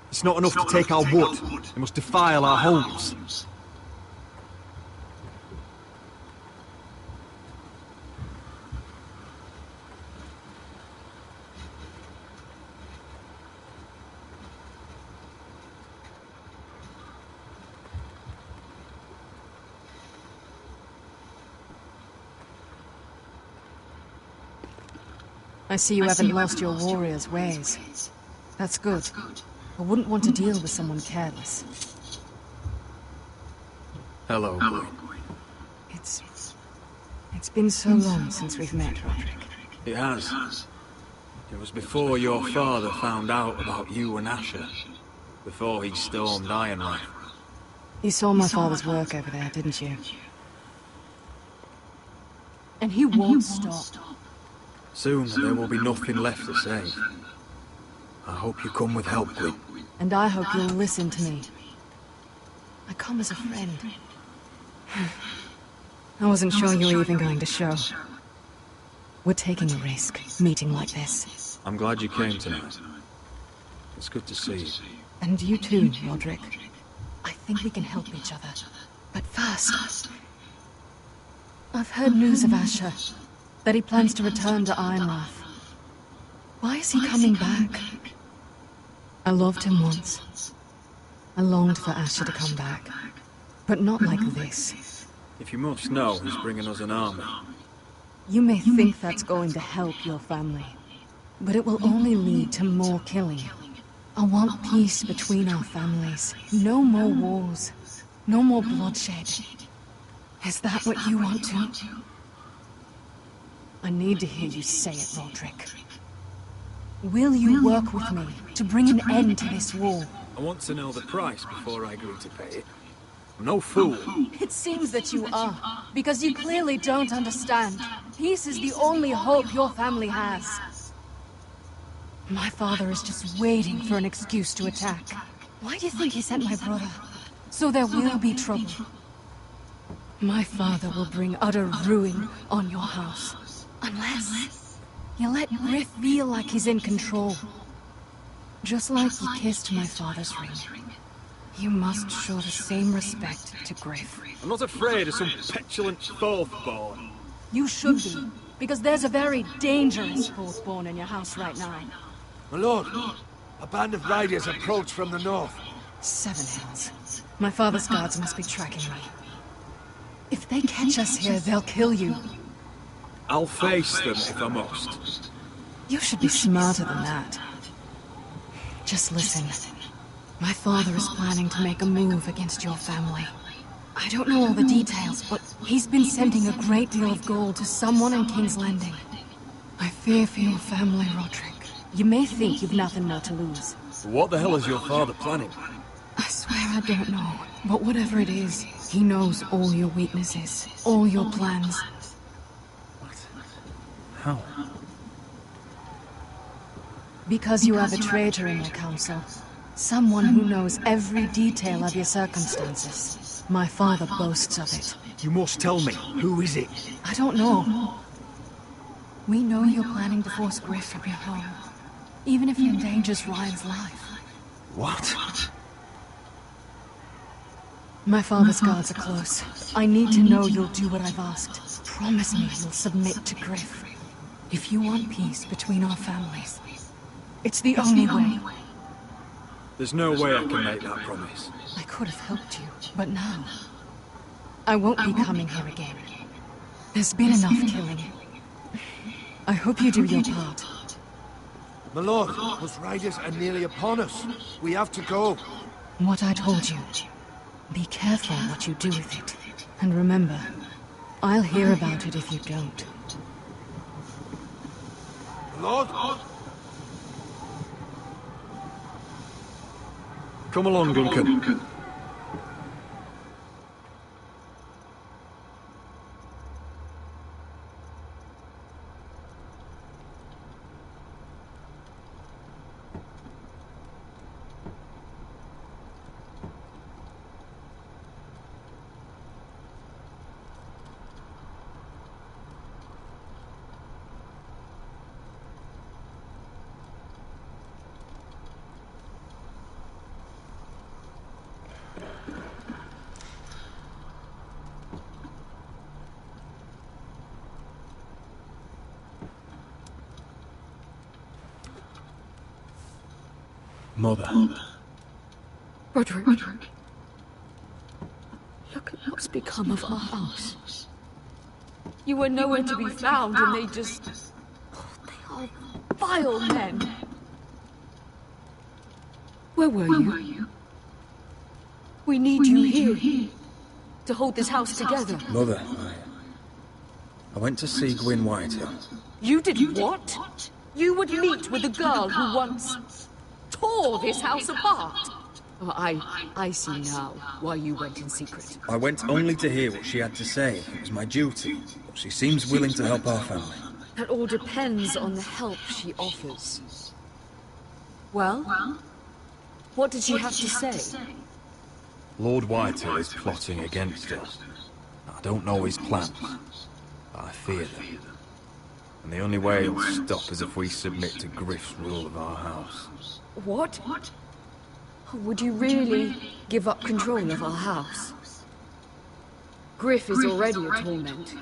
It's not enough to take our wood. They must defile our homes. I see you haven't lost your warrior's ways. That's good. I wouldn't want to deal with someone careless. Hello, Gwyn. It's been so long since we've met, Roderick. It has. It was before your father found out about you and Asher. Before he stormed Ironrath. You saw my father's work over there, didn't you? And he won't stop. Soon there will be nothing left to save. I hope you come with help, Gwyn. And I hope you'll listen to me. I come as a friend. I wasn't sure you were even going to show. We're taking a risk, meeting like this. I'm glad you came tonight. It's good to see you. And you too, Roderick. I think we can help each other. But first... I've heard news of Asher. That he plans to return to Ironrath. Why is he coming back? I loved him once. I longed for Asher to come back. But not like this. If you must know, he's bringing us an army. You may think that's going to help your family. But it will only lead to more killing. I want peace between our families. No more wars. No more bloodshed. Is that what you want too? I need to hear you say it, Roderick. Will you work with me to bring an end to this war? I want to know the price before I agree to pay it. I'm no fool. It seems that you are, because you clearly don't understand. Peace is the only hope your family has. My father is just waiting for an excuse to attack. Why do you think he sent my brother? So there will be trouble. My father will bring utter ruin on your house. Unless you let Griff feel like he's in control. Just like you kissed my father's ring. You must show the same respect to Griff. I'm not afraid of some petulant fourthborn. You should be, because there's a very dangerous fourthborn in your house right now. My lord, a band of riders approach from the north. 7 hells. My father's guards must be tracking me. If they catch us here, they'll kill you. I'll face them if I must. You should be smarter than that. Just listen. My father is planning to make a move against your family. I don't know all the details, but he's been sending a great deal of gold to someone in King's Landing. I fear for your family, Roderick. You may think you've nothing more to lose. What the hell is your father planning? I swear I don't know, but whatever it is, he knows all your weaknesses, all your plans. How? Because you have a traitor in your council. Someone who knows every detail of your circumstances. My father boasts of it. You must tell me. Who is it? I don't know. We know you're planning to force Griff from your home. Even if it endangers Ryan's life. What? My father's guards are close. I need to know you'll do what I've asked. Promise me you'll submit to Griff. If you want peace between our families, it's the only way. There's no way I can make that promise. I could have helped you, but now... I won't be coming here again. There's been enough killing. I hope you do your part. My lord, those riders are nearly upon us. We have to go. What I told you. Be careful what you do with it. And remember, I'll hear about it if you don't. Lord? Come along, Duncan. Mother. Roderick. Look at what's become of our house. You were nowhere to be found, and they just... They are vile men. Where were you? We need you here to hold this house together. Mother, I went to see Gwyn Whitehill. You did what? You would meet with the girl who once tore this house apart. Oh, I see now why you went in secret. I went only to hear what she had to say. It was my duty. She seems willing to help our family. That all depends on the help she offers. Well, what did she have to say? Lord Whitehill is plotting against us. I don't know his plans, but I fear them. And the only way he'll stop is if we submit to Griff's rule of our house. What? Would you really give up control of our house? Griff is already a torment.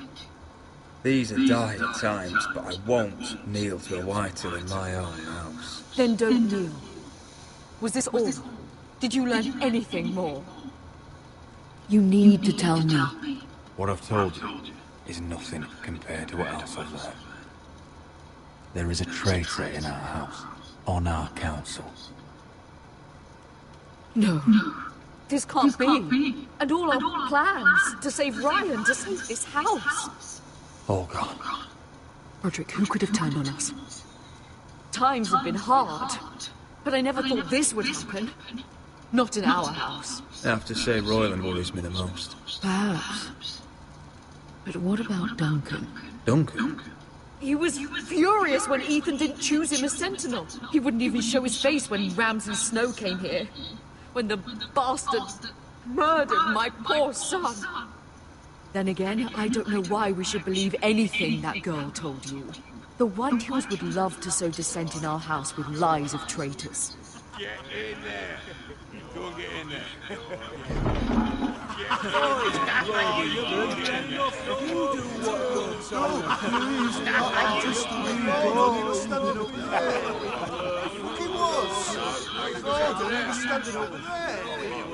These are dire times, but I won't kneel to a Whitehill in my own house. Then don't kneel. Was this all? Did you learn anything more? You need to tell me. What I've told you is nothing compared to what else I've learned. There is a traitor in our house, on our council. No. This can't be. And all our plans to save Ryan, to save this house. All gone. Roderick, who could have turned on us? Times have been hard, but I never thought this would happen. Not in our house. I have to say Royland worries me the most. Perhaps. But what about Duncan? Duncan? He was furious when Ethan didn't choose him as Sentinel. He wouldn't even show his face when Ramsay Snow came here. When the bastard murdered my poor son. Then again, I don't know why we should believe anything that girl told you. The Whitehills would love to sow dissent in our house with lies of traitors. Get in there. Go get in there.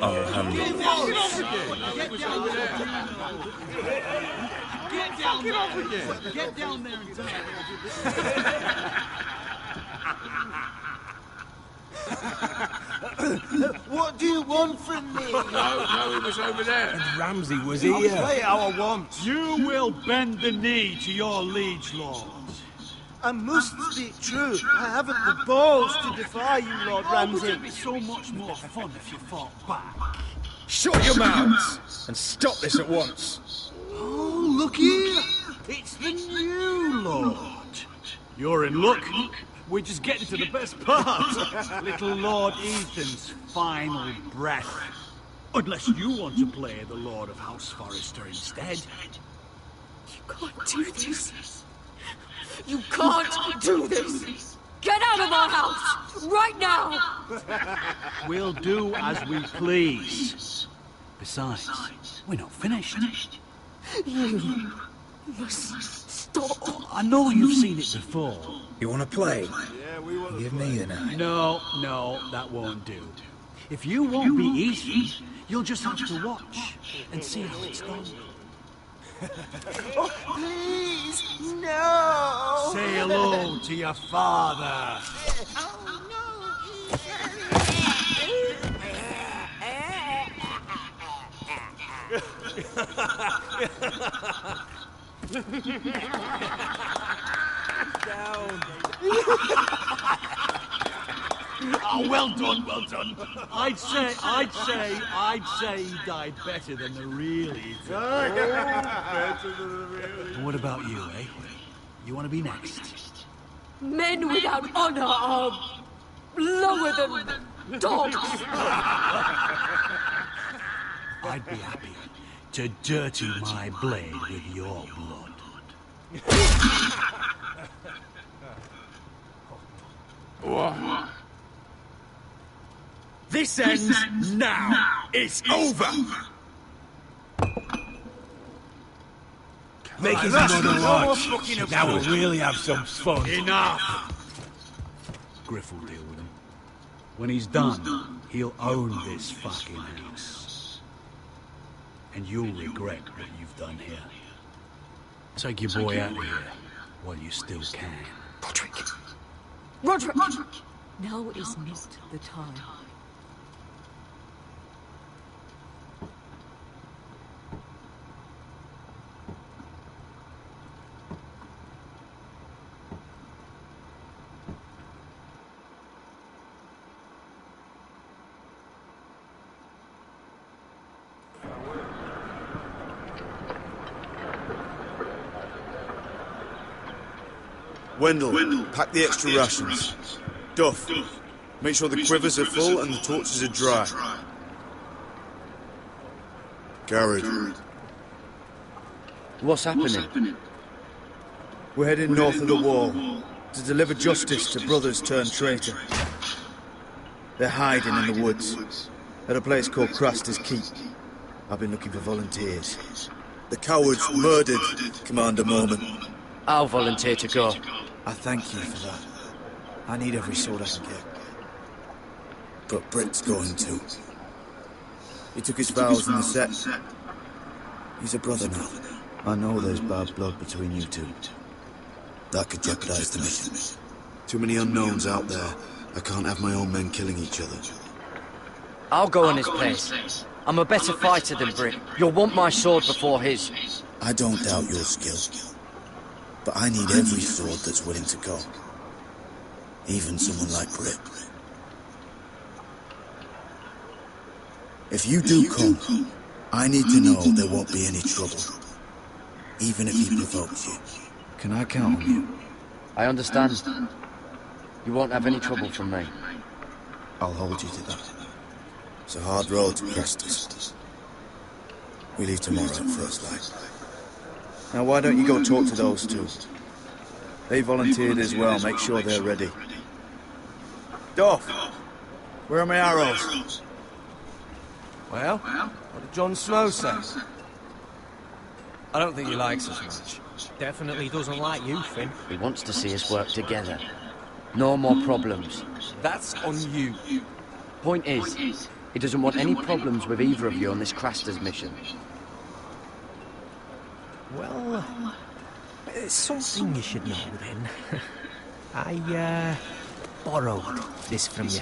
I'll handle it. Get down there and What do you want from me? No, he was over there. And Ramsay was I'll here. play how I want. You will bend the knee to your liege lord. I must speak true. I haven't the balls to defy you, Lord Ramsay. Would it be so much more fun if you fought back? Shut your mouths and stop this at once. Oh, look here! It's the new lord. You're in luck. We're just getting to the best part. Little Lord Ethan's final breath. Unless you want to play the Lord of House Forrester instead. You can't do this. You can't do this. Get out of our house, right now! We'll do as we please. Besides, we're not finished. You must stop. I know you've seen it before. You want to play? Give me the knife. No, that won't do. If you won't be Ethan, you'll just have to watch and see how it's done. Oh, please, no! Say hello to your father. Oh, well done, well done. I'd say he died better than the real Ethan. What about you, eh? You want to be next? Men without honor are lower than dogs. I'd be happy to dirty my blade with your blood. What? This ends now. It's over. Make his mother watch. Now we'll really have some fun. Enough! Griff will deal with him. When he's done, he'll own this fucking house. And you'll regret what you've done here. Take your boy out of here while you still can. Roderick! Roderick! Now is not the time. Wendell, pack the extra rations. Duff, make sure the quivers are full and the torches are dry. Garrett. What's happening? We're heading north of the wall to deliver justice to brothers turned traitor. They're hiding in the woods at a place called Craster's Keep. I've been looking for volunteers. The cowards murdered Commander Mormon. I'll volunteer to go. I thank you for that. I need every sword I can get. But Britt's going too. He took his vows in the set. He's a brother now. I know there's bad blood between you two. That could jeopardize the mission. Too many unknowns out there. I can't have my own men killing each other. I'll go in his place. I'm a better fighter than Britt. You'll want my sword before his. I don't doubt your skill. But I need every sword that's willing to go. Even someone like Britt. If you do come, I need to know there won't be any trouble. Even if he provokes you. Can I count on you? I understand. You won't have any trouble from me. I'll hold you to that. It's a hard road to Crestus. We leave tomorrow at first light. Now why don't you go talk to those two? They volunteered as well, make sure they're ready. Duff, where are my arrows? Well, what did Jon Snow say? I don't think he likes us much. Definitely doesn't like you, Finn. He wants to see us work together. No more problems. That's on you. Point is, he doesn't want any problems with either of you on this Craster's mission. Well, it's something you should know then. I, borrowed this from you.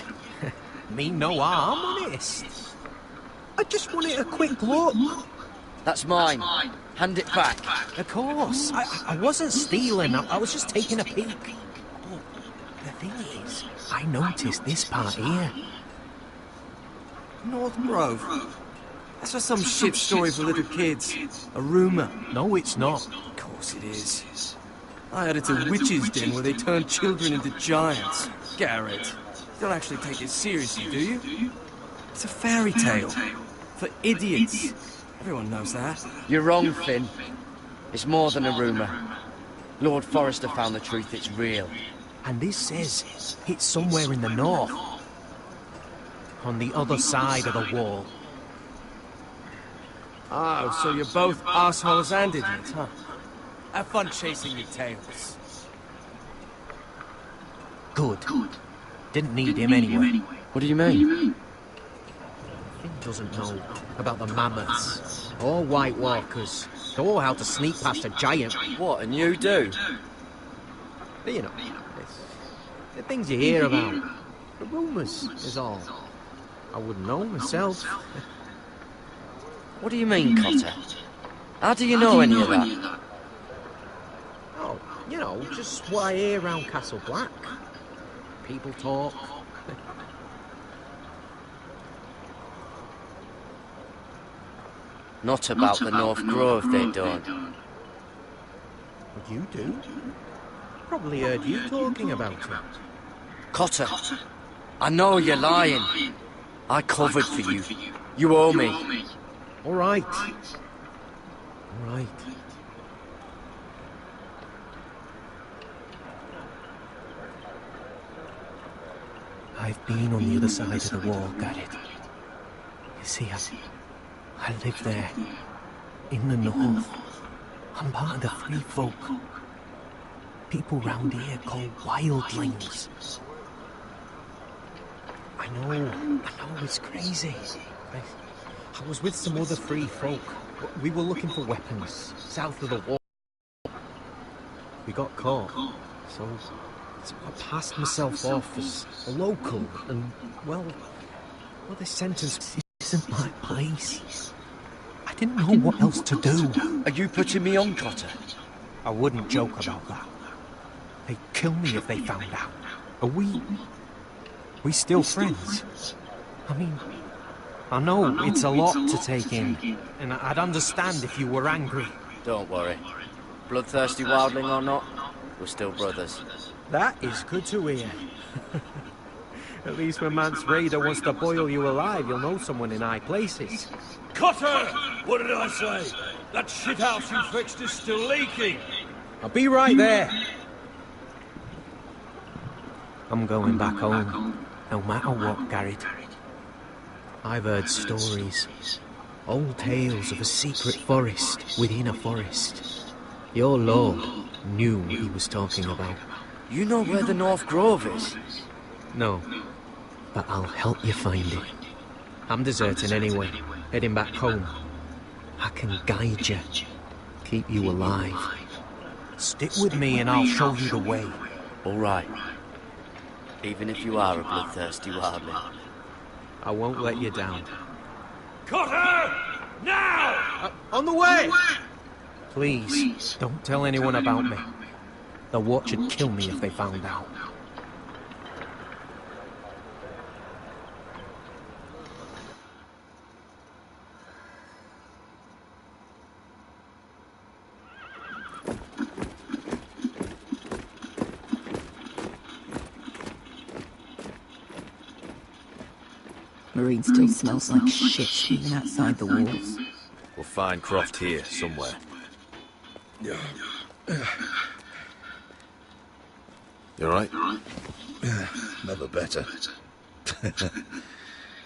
Mean no harm, honest. I just wanted a quick look. That's mine. Hand it back. Of course. I wasn't stealing, I was just taking a peek. But the thing is, I noticed this part here. North Grove? That's just some shit story for little kids. A rumour. No, it's not. Of course it is. I heard it's a witch's den where they turn children into giants. Garrett, you don't actually take it seriously, do you? It's a fairy tale. For idiots. Everyone knows that. You're wrong, Finn. It's more than a rumour. Lord Forrester found the truth, it's real. And this says it's somewhere in the north. On the other side of the wall. Oh, so you're both assholes and idiots, huh? Have fun chasing your tails. Good. Didn't need him anyway. What do you mean? Finn doesn't know about the mammoths, or White Walkers, or how to sneak past a giant. What, and you do? But you know, it's the things you hear about. The rumours is all. I wouldn't know myself. What do you mean, Cotter? How do you know any of that? Oh, you know, just what I hear around Castle Black. People talk. Not about the North Grove, they don't. But you do? Probably heard you talking about it. Cotter, I know you're lying. I covered for you. You owe me. All right. All right. I've been on the other side of the wall, got it. You see, I live there, in the north. I'm part of the free folk. People round here call wildlings. I know, it's crazy. I was with some other free folk. We were looking for weapons, south of the wall. We got caught, so I passed myself off as a local, and, well, they sentenced me. This isn't my place. I didn't know what else to do. Are you putting me on, Cotter? I wouldn't joke about that. They'd kill me if they found out. Are we still friends? I mean, I know it's a lot to take in, and I'd understand if you were angry. Don't worry. Bloodthirsty wildling or not, we're still brothers. That is good to hear. At least when Mance Raider wants to boil you alive, you'll know someone in high places. Cotter! What did I say? That shithouse you fixed is still leaking. I'll be right there. I'm going back home, no matter what, Garrett. I've heard stories, old tales of a secret forest within a forest. Your lord knew what he was talking about. You know where the North Grove is? No, but I'll help you find it. I'm deserting anyway, heading back home. I can guide you, keep you alive. Stick with me and I'll show you the way. All right. Even if you are a bloodthirsty wildling. I won't let you down. Cotter! Now! On the way! Please, don't tell anyone about me. The Watch would kill me if they found out. Marine still smells like shit even outside the walls. We'll find Croft here, somewhere. You alright? Never better.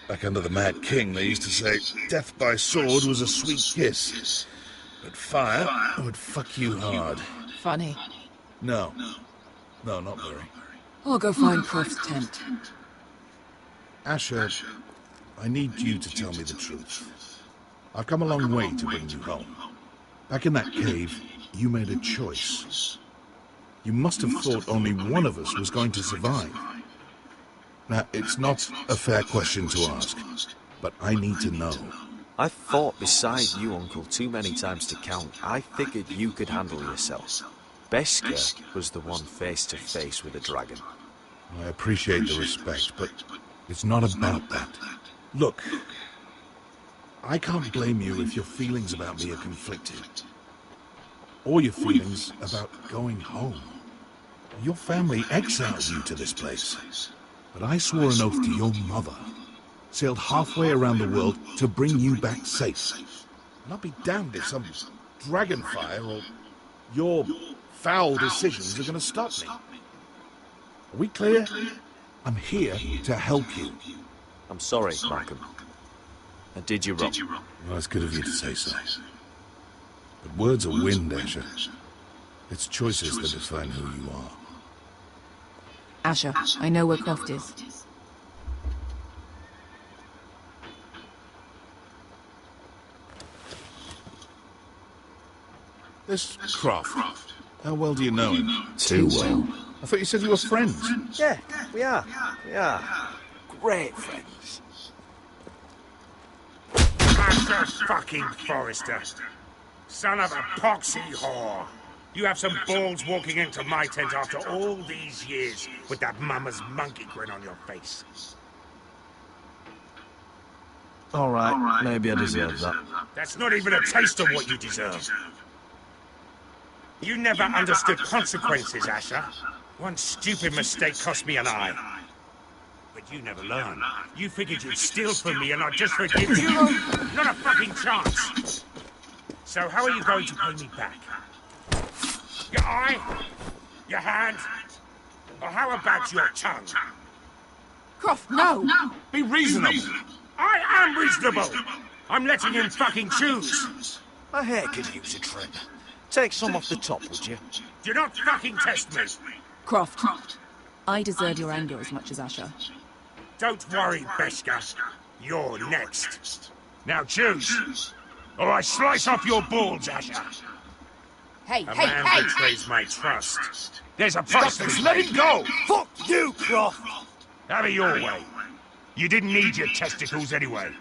Back under the Mad King, they used to say death by sword was a sweet kiss, but fire would fuck you hard. Funny. No, not very. I'll go find Croft's tent. Asher, I need you to tell me the truth. I've come a long way to bring you home. Back in that cave, you made a choice. You must have thought only one of us was going to survive. Now, it's not a fair question to ask, but I need to know. I've fought beside you, Uncle, too many times to count. I figured you could handle yourself. Beskar was the one face to face with a dragon. I appreciate the respect, but it's not about that. Look, I can't blame you if your feelings about me are conflicted. Or your feelings about going home. Your family exiled you to this place. But I swore an oath to your mother. Sailed halfway around the world to bring you back safe. And I'll be damned if some dragonfire or your foul decisions are going to stop me. Are we clear? I'm here to help you. I'm sorry, Malcolm. I did you wrong. Well, it's good of you to say so. But words are wind, Asher. It's choices that define who you are. Asher, I know where Croft is. This Croft, how well do you know him? Too well. I thought you said you were friends. Yeah, we are. Great friends. Master fucking Forrester. Son of a poxy whore. You have some balls walking into my tent after all these years with that mama's monkey grin on your face. Alright, maybe I deserve that. That's not even a taste of what you deserve. You never understood consequences, Asher. One stupid mistake cost me an eye. But you never learned. You figured you'd steal from me and I'd just forgive you? Not a fucking chance. So how are you going to pay me back? Your eye? Your hand? Or how about your tongue? Croft, no! Be reasonable. I am reasonable. I'm letting him fucking choose. My hair could use a trim. Take some off the top, would you? Do not fucking test me. Croft, I deserve your anger as much as Asher. Don't worry, Beskar. You're next. Now choose, or I slice off your balls, Asher. Hey, A hey, man hey! betrays my trust. There's a price to let him go! Fuck you, Croft! Have it your way. You didn't need your testicles anyway.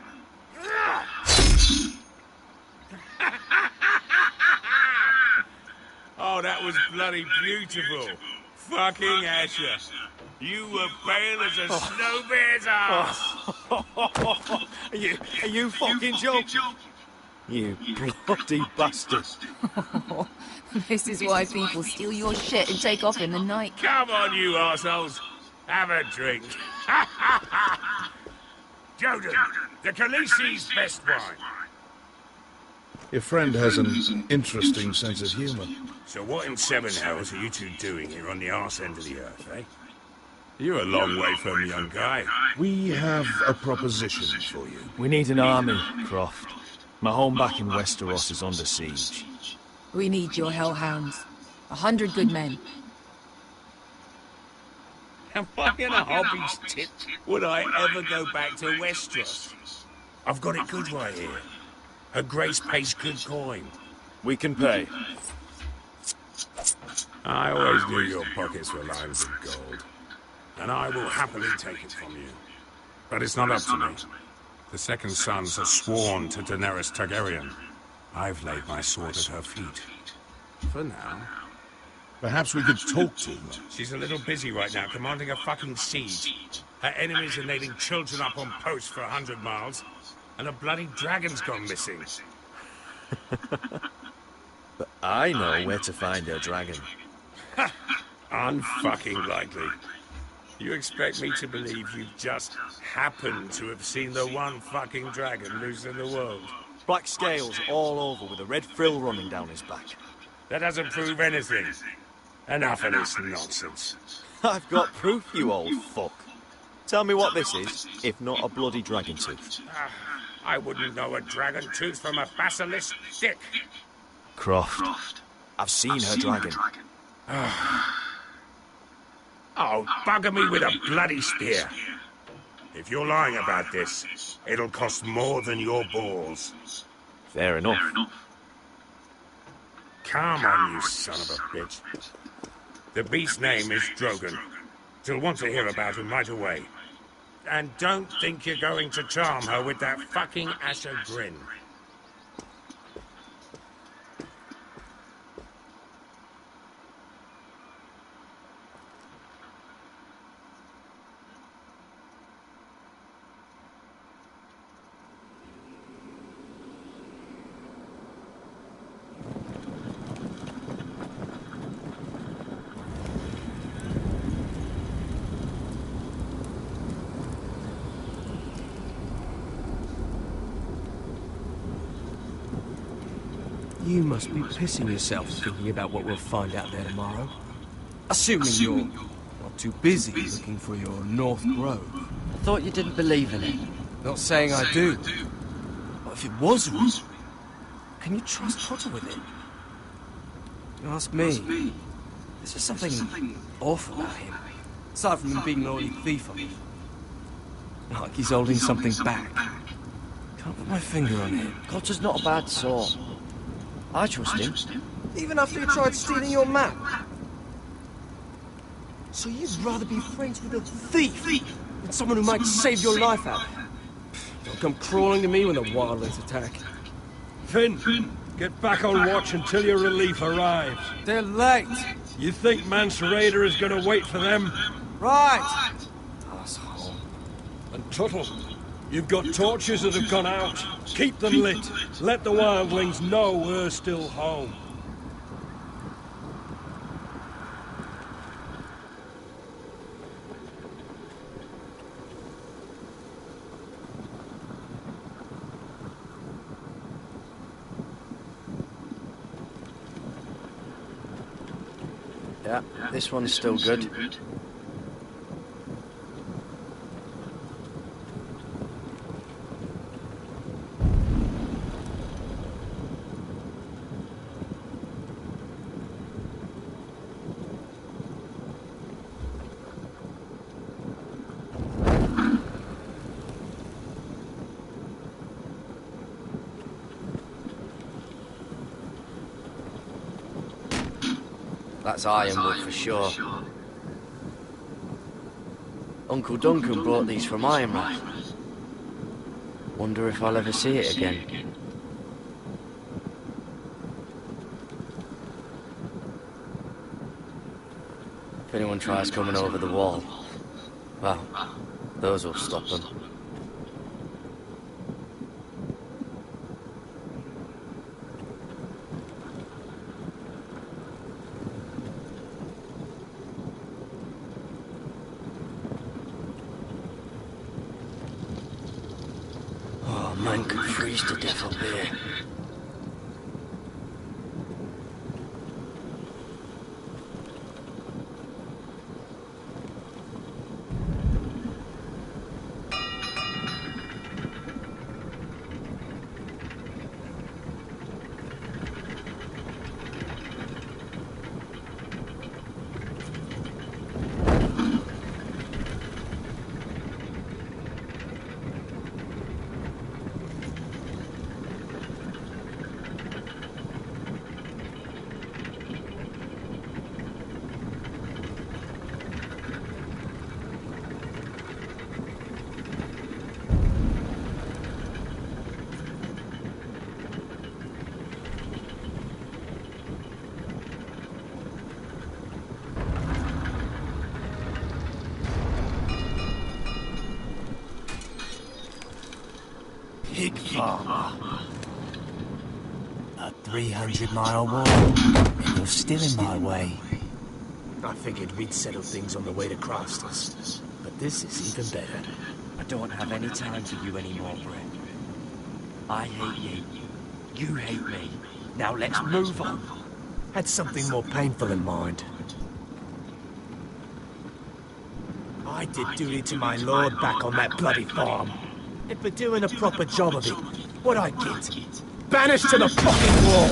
Oh, that was bloody beautiful. Fucking Asher. You were pale as a snow bear's ass. Are you fucking joking? You bloody bastard. This is why people steal your shit and take off in the night. Come on, you arseholes. Have a drink. Joden, the Khaleesi's best wine. Your friend has an interesting sense of humor. So what in seven hells are you two doing here on the arse end of the earth, eh? You're a long way from young guy. We have a proposition for you. We need an army, Croft. My home back in Westeros is under siege. We need your hellhounds. 100 good men. Am I in a hobby's tit? Would I ever go back to Westeros? I've got it good right here. Her Grace pays good coin. We can pay. I always knew your pockets were lined with gold. And I will happily take it from you. But it's not up to me. The Second Sons are sworn to Daenerys Targaryen. I've laid my sword at her feet. For now. Perhaps we could talk to her. She's a little busy right now, commanding a fucking siege. Her enemies are nailing children up on posts for 100 miles. And a bloody dragon's gone missing. But I know where to find her dragon. Unfucking likely. You expect me to believe you've just happened to have seen the one fucking dragon loose in the world? Black scales all over with a red frill running down his back. That doesn't prove anything. Enough of this nonsense. I've got proof, you old fuck. Tell me what this is, if not a bloody dragon tooth. I wouldn't know a dragon tooth from a basilisk dick. Croft, I've seen her dragon. Oh, bugger me with a bloody spear. If you're lying about this, it'll cost more than your balls. Fair enough. Come on, you son of a bitch. The beast's name is Drogon. She'll want to hear about him right away. And don't think you're going to charm her with that fucking Asher grin. You must be pissing yourself thinking about what we'll find out there tomorrow. Assuming you're not too busy looking for your North Grove. I thought you didn't believe in it. Not saying I do. But if it was real, can you trust Potter with it? You ask me, there's just something off about him. Aside from him being an early thief of it. Like he's holding something back. Can't put my finger on him. Cotter's not a bad sort. I trust him. Even after he tried stealing your map? So you'd rather be friends with a thief than someone who might save your life out there? Don't come crawling to me when the wildlings attack. Finn, get back on watch until your relief arrives. They're late. You think Mance Rayder is going to wait for them? Right. Asshole. And Tuttle, you've got torches that have gone out. Keep them lit. Let the wildlings know we're still home. Yeah, this one's still good. That's ironwood for sure. Uncle Duncan brought these from Ironrath. Wonder if I'll ever see it again. If anyone tries coming over the wall, well, those will stop them. Oh, man could freeze to death up here. Pig farmer. A 300-mile walk, and you're still in my way. I figured we'd settle things on the way to Crostas, but this is even better. I don't have any time for you anymore, Brett. I hate you. You hate me. Now let's move on. Had something more painful in mind. I did duty to my lord back on that bloody farm. And for doing a proper job of it, what I get? Banished to the fucking wall!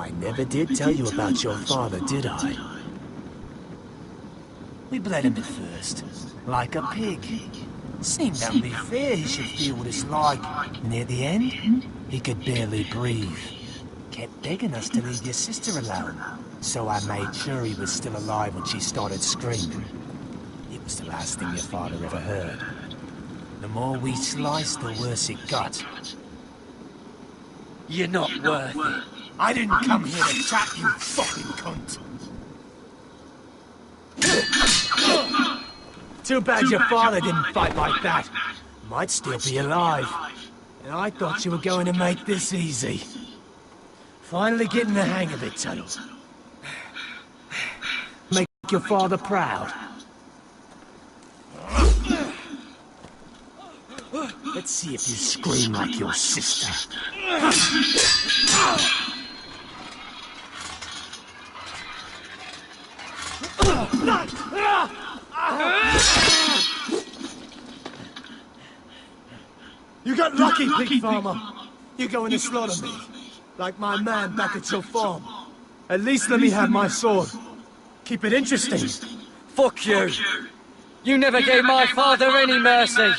I never did tell you about your father, did I? We bled him at first, like a pig. Seemed only fair he should feel what it's like. And near the end, he could barely breathe. Kept begging us to leave your sister alone. So I made sure he was still alive when she started screaming. It was the last thing your father ever heard. The more we sliced, the worse it got. You're not worth it. I didn't come here to chat, you fucking cunt. Too bad your father didn't fight like that. Might still be alive. And I thought you were going to make this easy. Finally getting the hang of it, Tuttle. Make your father proud. Let's see if you scream like your sister. You got lucky, pig farmer. You're going to slaughter me. Like my man back at your farm. At least let me have my sword. Keep it interesting. Fuck you. You never gave my father any mercy.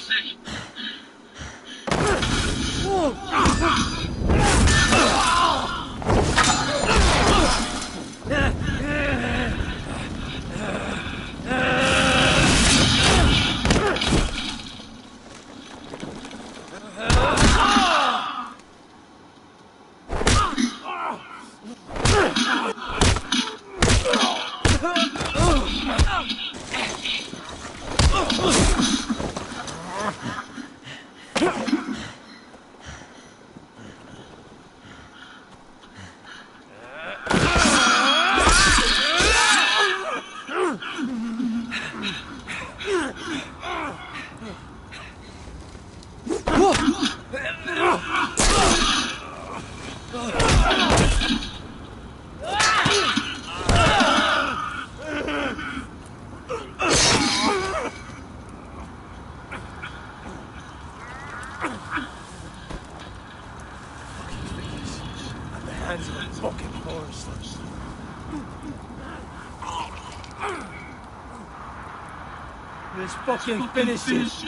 This fucking finishes.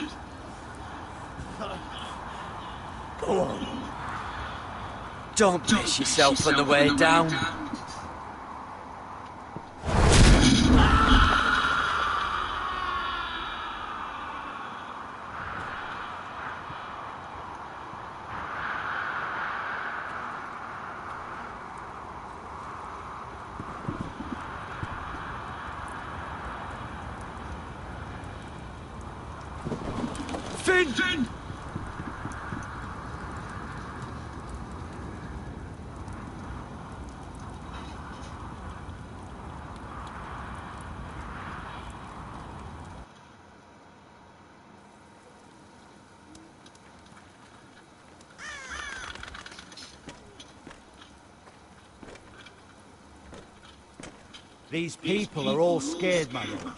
Don't miss yourself on the way down. Finn! These people are all scared, my lord.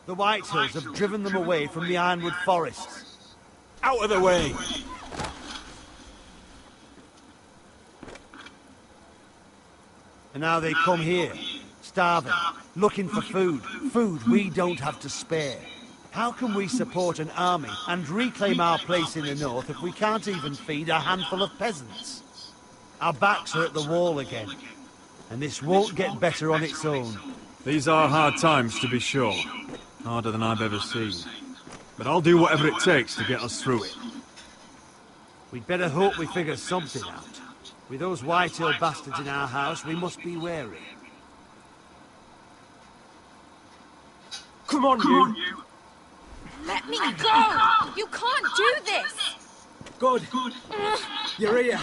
The Whitehills have driven them away from the Ironwood forests. Out of the way! And now they come here, starving, looking for food. Food we don't have to spare. How can we support an army and reclaim our place in the north if we can't even feed a handful of peasants? Our backs are at the wall again, and this won't get better on its own. These are hard times, to be sure. Harder than I've ever seen. But I'll do whatever it takes to get us through it. We'd better hope we figure something out. With those Whitehill bastards in our house, we must be wary. Come on, you! Let me go! You can't do this! Good. You're here.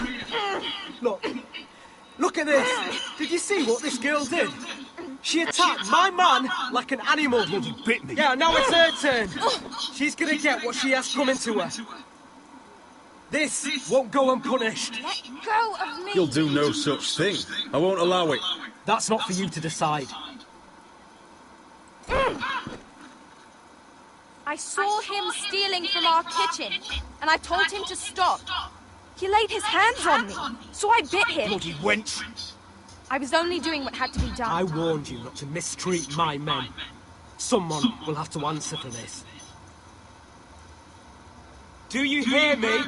Look at this! Did you see what this girl did? She attacked my man like an animal. Bloody bit me. Yeah, now it's her turn. She's gonna get what she has coming to her. This won't go unpunished. Let go of me! You'll do no such thing. I won't allow it. That's not for you to decide. I saw him stealing from our kitchen, and I told him to stop. He laid his hands on me, so I bit him. Bloody wench! I was only doing what had to be done. I warned you not to mistreat my men. Someone will have to answer for this. Do you hear me?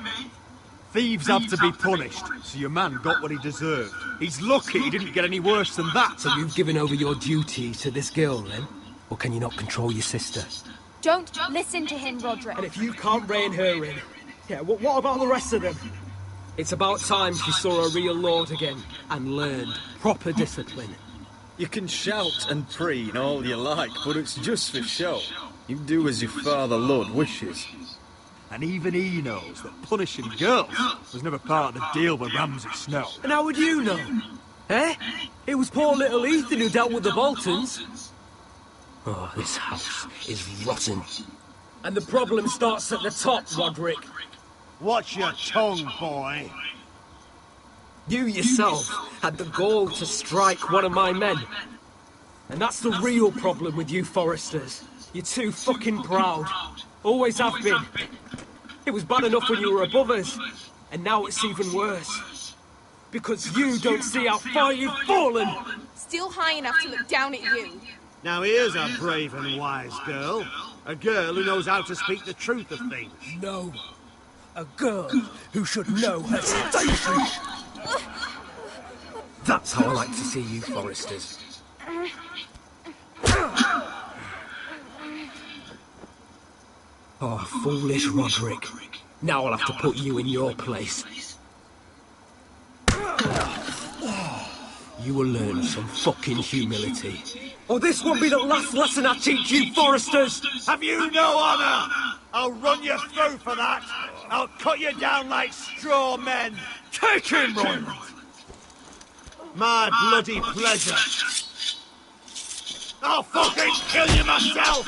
Thieves have to be punished, so your man got what he deserved. He's lucky he didn't get any worse than that. So you've given over your duty to this girl, then? Or can you not control your sister? Don't listen to him, Roderick. And if you can't rein her in, yeah, what about the rest of them? It's about time she saw a real lord again and learned proper discipline. You can shout and preen all you like, but it's just for show. You do as your father Lord wishes. And even he knows that punishing girls was never part of the deal with Ramsay Snow. And how would you know? Eh? It was poor little Ethan who dealt with the Boltons. Oh, this house is rotten. And the problem starts at the top, Roderick. Watch your tongue, boy. You yourself had the gall to strike one of my men. And that's the real problem with you Foresters. You're too fucking proud. Always have been. It was bad enough when you were above us, and now it's even worse. Because you don't see how far you've fallen! Still high enough to look down at you. Now here's a brave and wise girl. A girl who knows how to speak the truth of things. No. A girl who should know her station. That's how I like to see you, Foresters. Oh, foolish Roderick. Now I'll have to put you in your place. You will learn some fucking humility. Or this won't be the last lesson I teach you, Foresters! Have you no honor? I'll run you through for that. I'll cut you down like straw men. Take him, Roland! My bloody pleasure. I'll fucking kill you myself!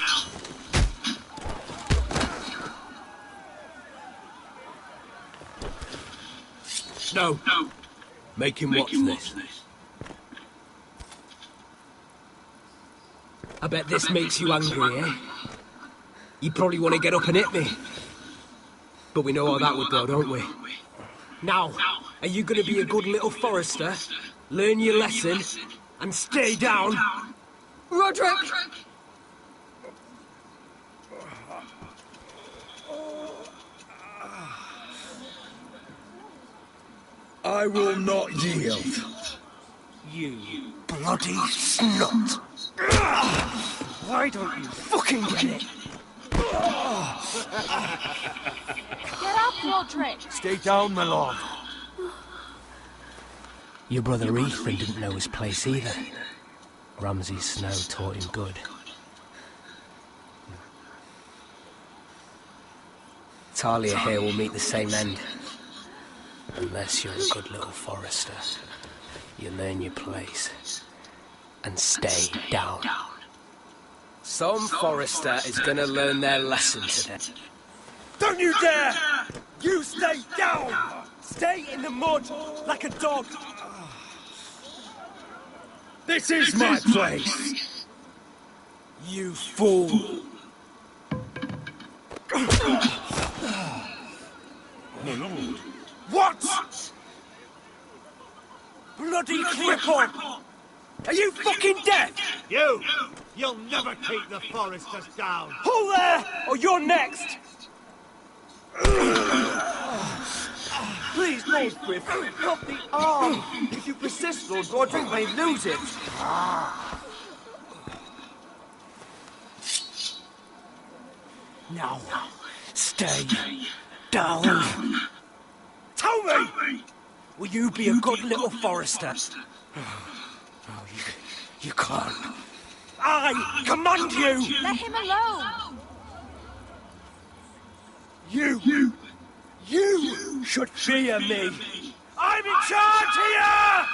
No. Make him watch this. I bet this makes you angry, eh? You probably want to get up and hit me. But we know how that would go, don't we? Now, are you going to be a good little Forester, learn your lesson, and stay down? Roderick! I will not yield. You bloody snot! Why don't you fucking get it? Get up, Roderick! Stay down, my lord. Your brother Ethan didn't know his place either. Ramsay Snow taught him good. Talia here will meet the same end. Unless you're a good little forester. You learn your place. And stay down. Some forester is gonna learn their lesson today. Don't you dare! You stay down! Stay in the mud like a dog! This is my place! You fool! My lord. What? Bloody cripple! Are you fucking deaf? You'll never keep the foresters down. Hold there, or you're next! Please, Lord Griff, not the arm. If you persist, Lord Roderick may lose it. Now, stay down. Tell me! Will you be a good little forester? Oh, you can't. I command you! Let him alone! You should fear me! I'm in charge here!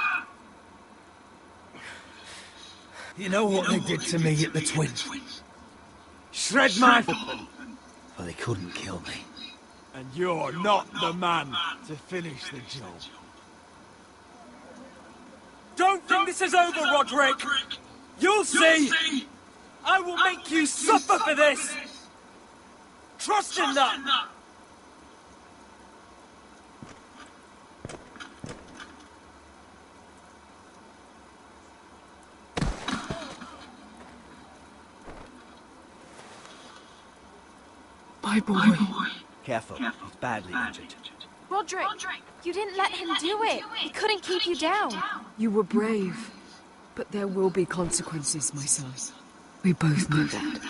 You know what they did to me at the Twin? Shred my... But they couldn't kill me. And you're not the man to finish the job. Don't think this is over, Roderick! You'll see! I will make you suffer for this! Trust in that! My boy. Careful, he's badly injured. Roderick, you didn't let him do it. He couldn't keep you down. You were brave, but there will be consequences, my son. We both know that.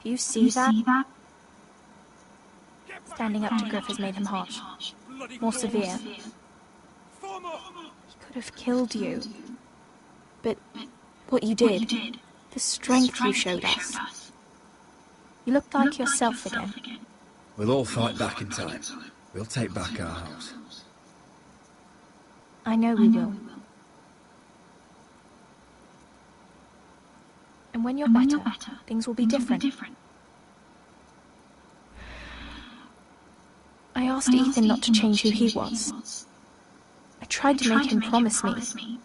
You see that? Standing up to Griff has made him harsh. More severe. He could have killed you. But what you did, the strength you showed us. You looked like yourself again. We'll all fight back in time. We'll take back our house. I know we will. And when you're better, things will be different. I asked Ethan not to change who he was. I tried to make him promise me.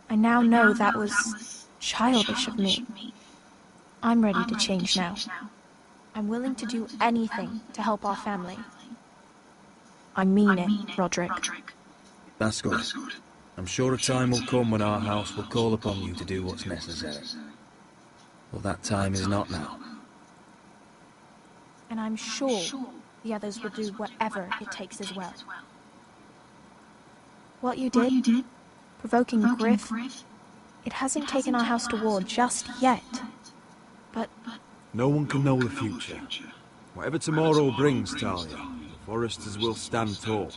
I now know that was childish of me. I'm ready to change now. I'm willing to do anything to help our family. I mean it, Roderick. That's good. I'm sure a time will come when our house will call upon you to do what's necessary. Well, that time is not now. And I'm sure the others will do whatever it takes as well. What you did, provoking Griff, it hasn't taken our house to war just yet. But... No one can know the future. Whatever tomorrow brings, Talia, the foresters will stand tall.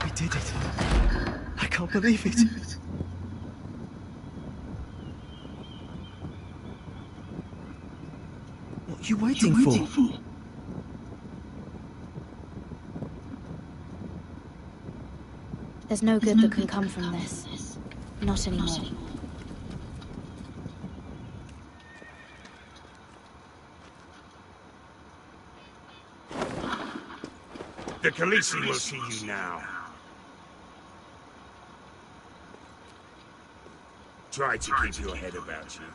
We did it. I can't believe it. What are you waiting for? There's no good that can come from this. Not anymore. The Khaleesi will see you now. Try to keep your head about you.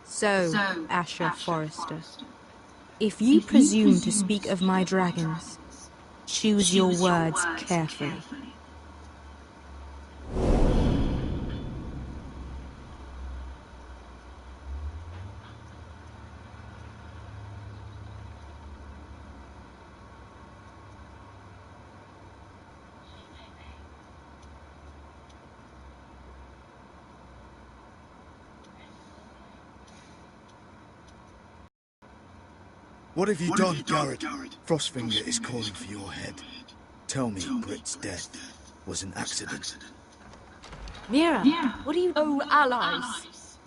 So, Asher Forrester, if you presume to speak of my dragons, choose your words carefully. What have you done, Garrett? Frostfinger is calling for your head. Tell me Brit's death was an accident. Mira, what do you owe allies?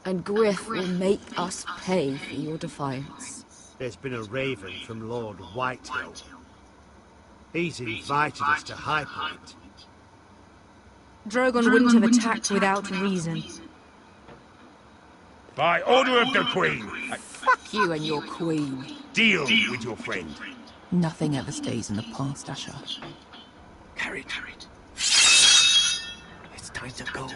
And Griff will make us pay for your defiance. There's been a raven from Lord Whitehill. He's invited us to High Point. Drogon wouldn't have attacked without reason. By order of the Queen, Fuck you and your queen. deal with your friend. Nothing ever stays in the past, Asher. Carried. It's time to go.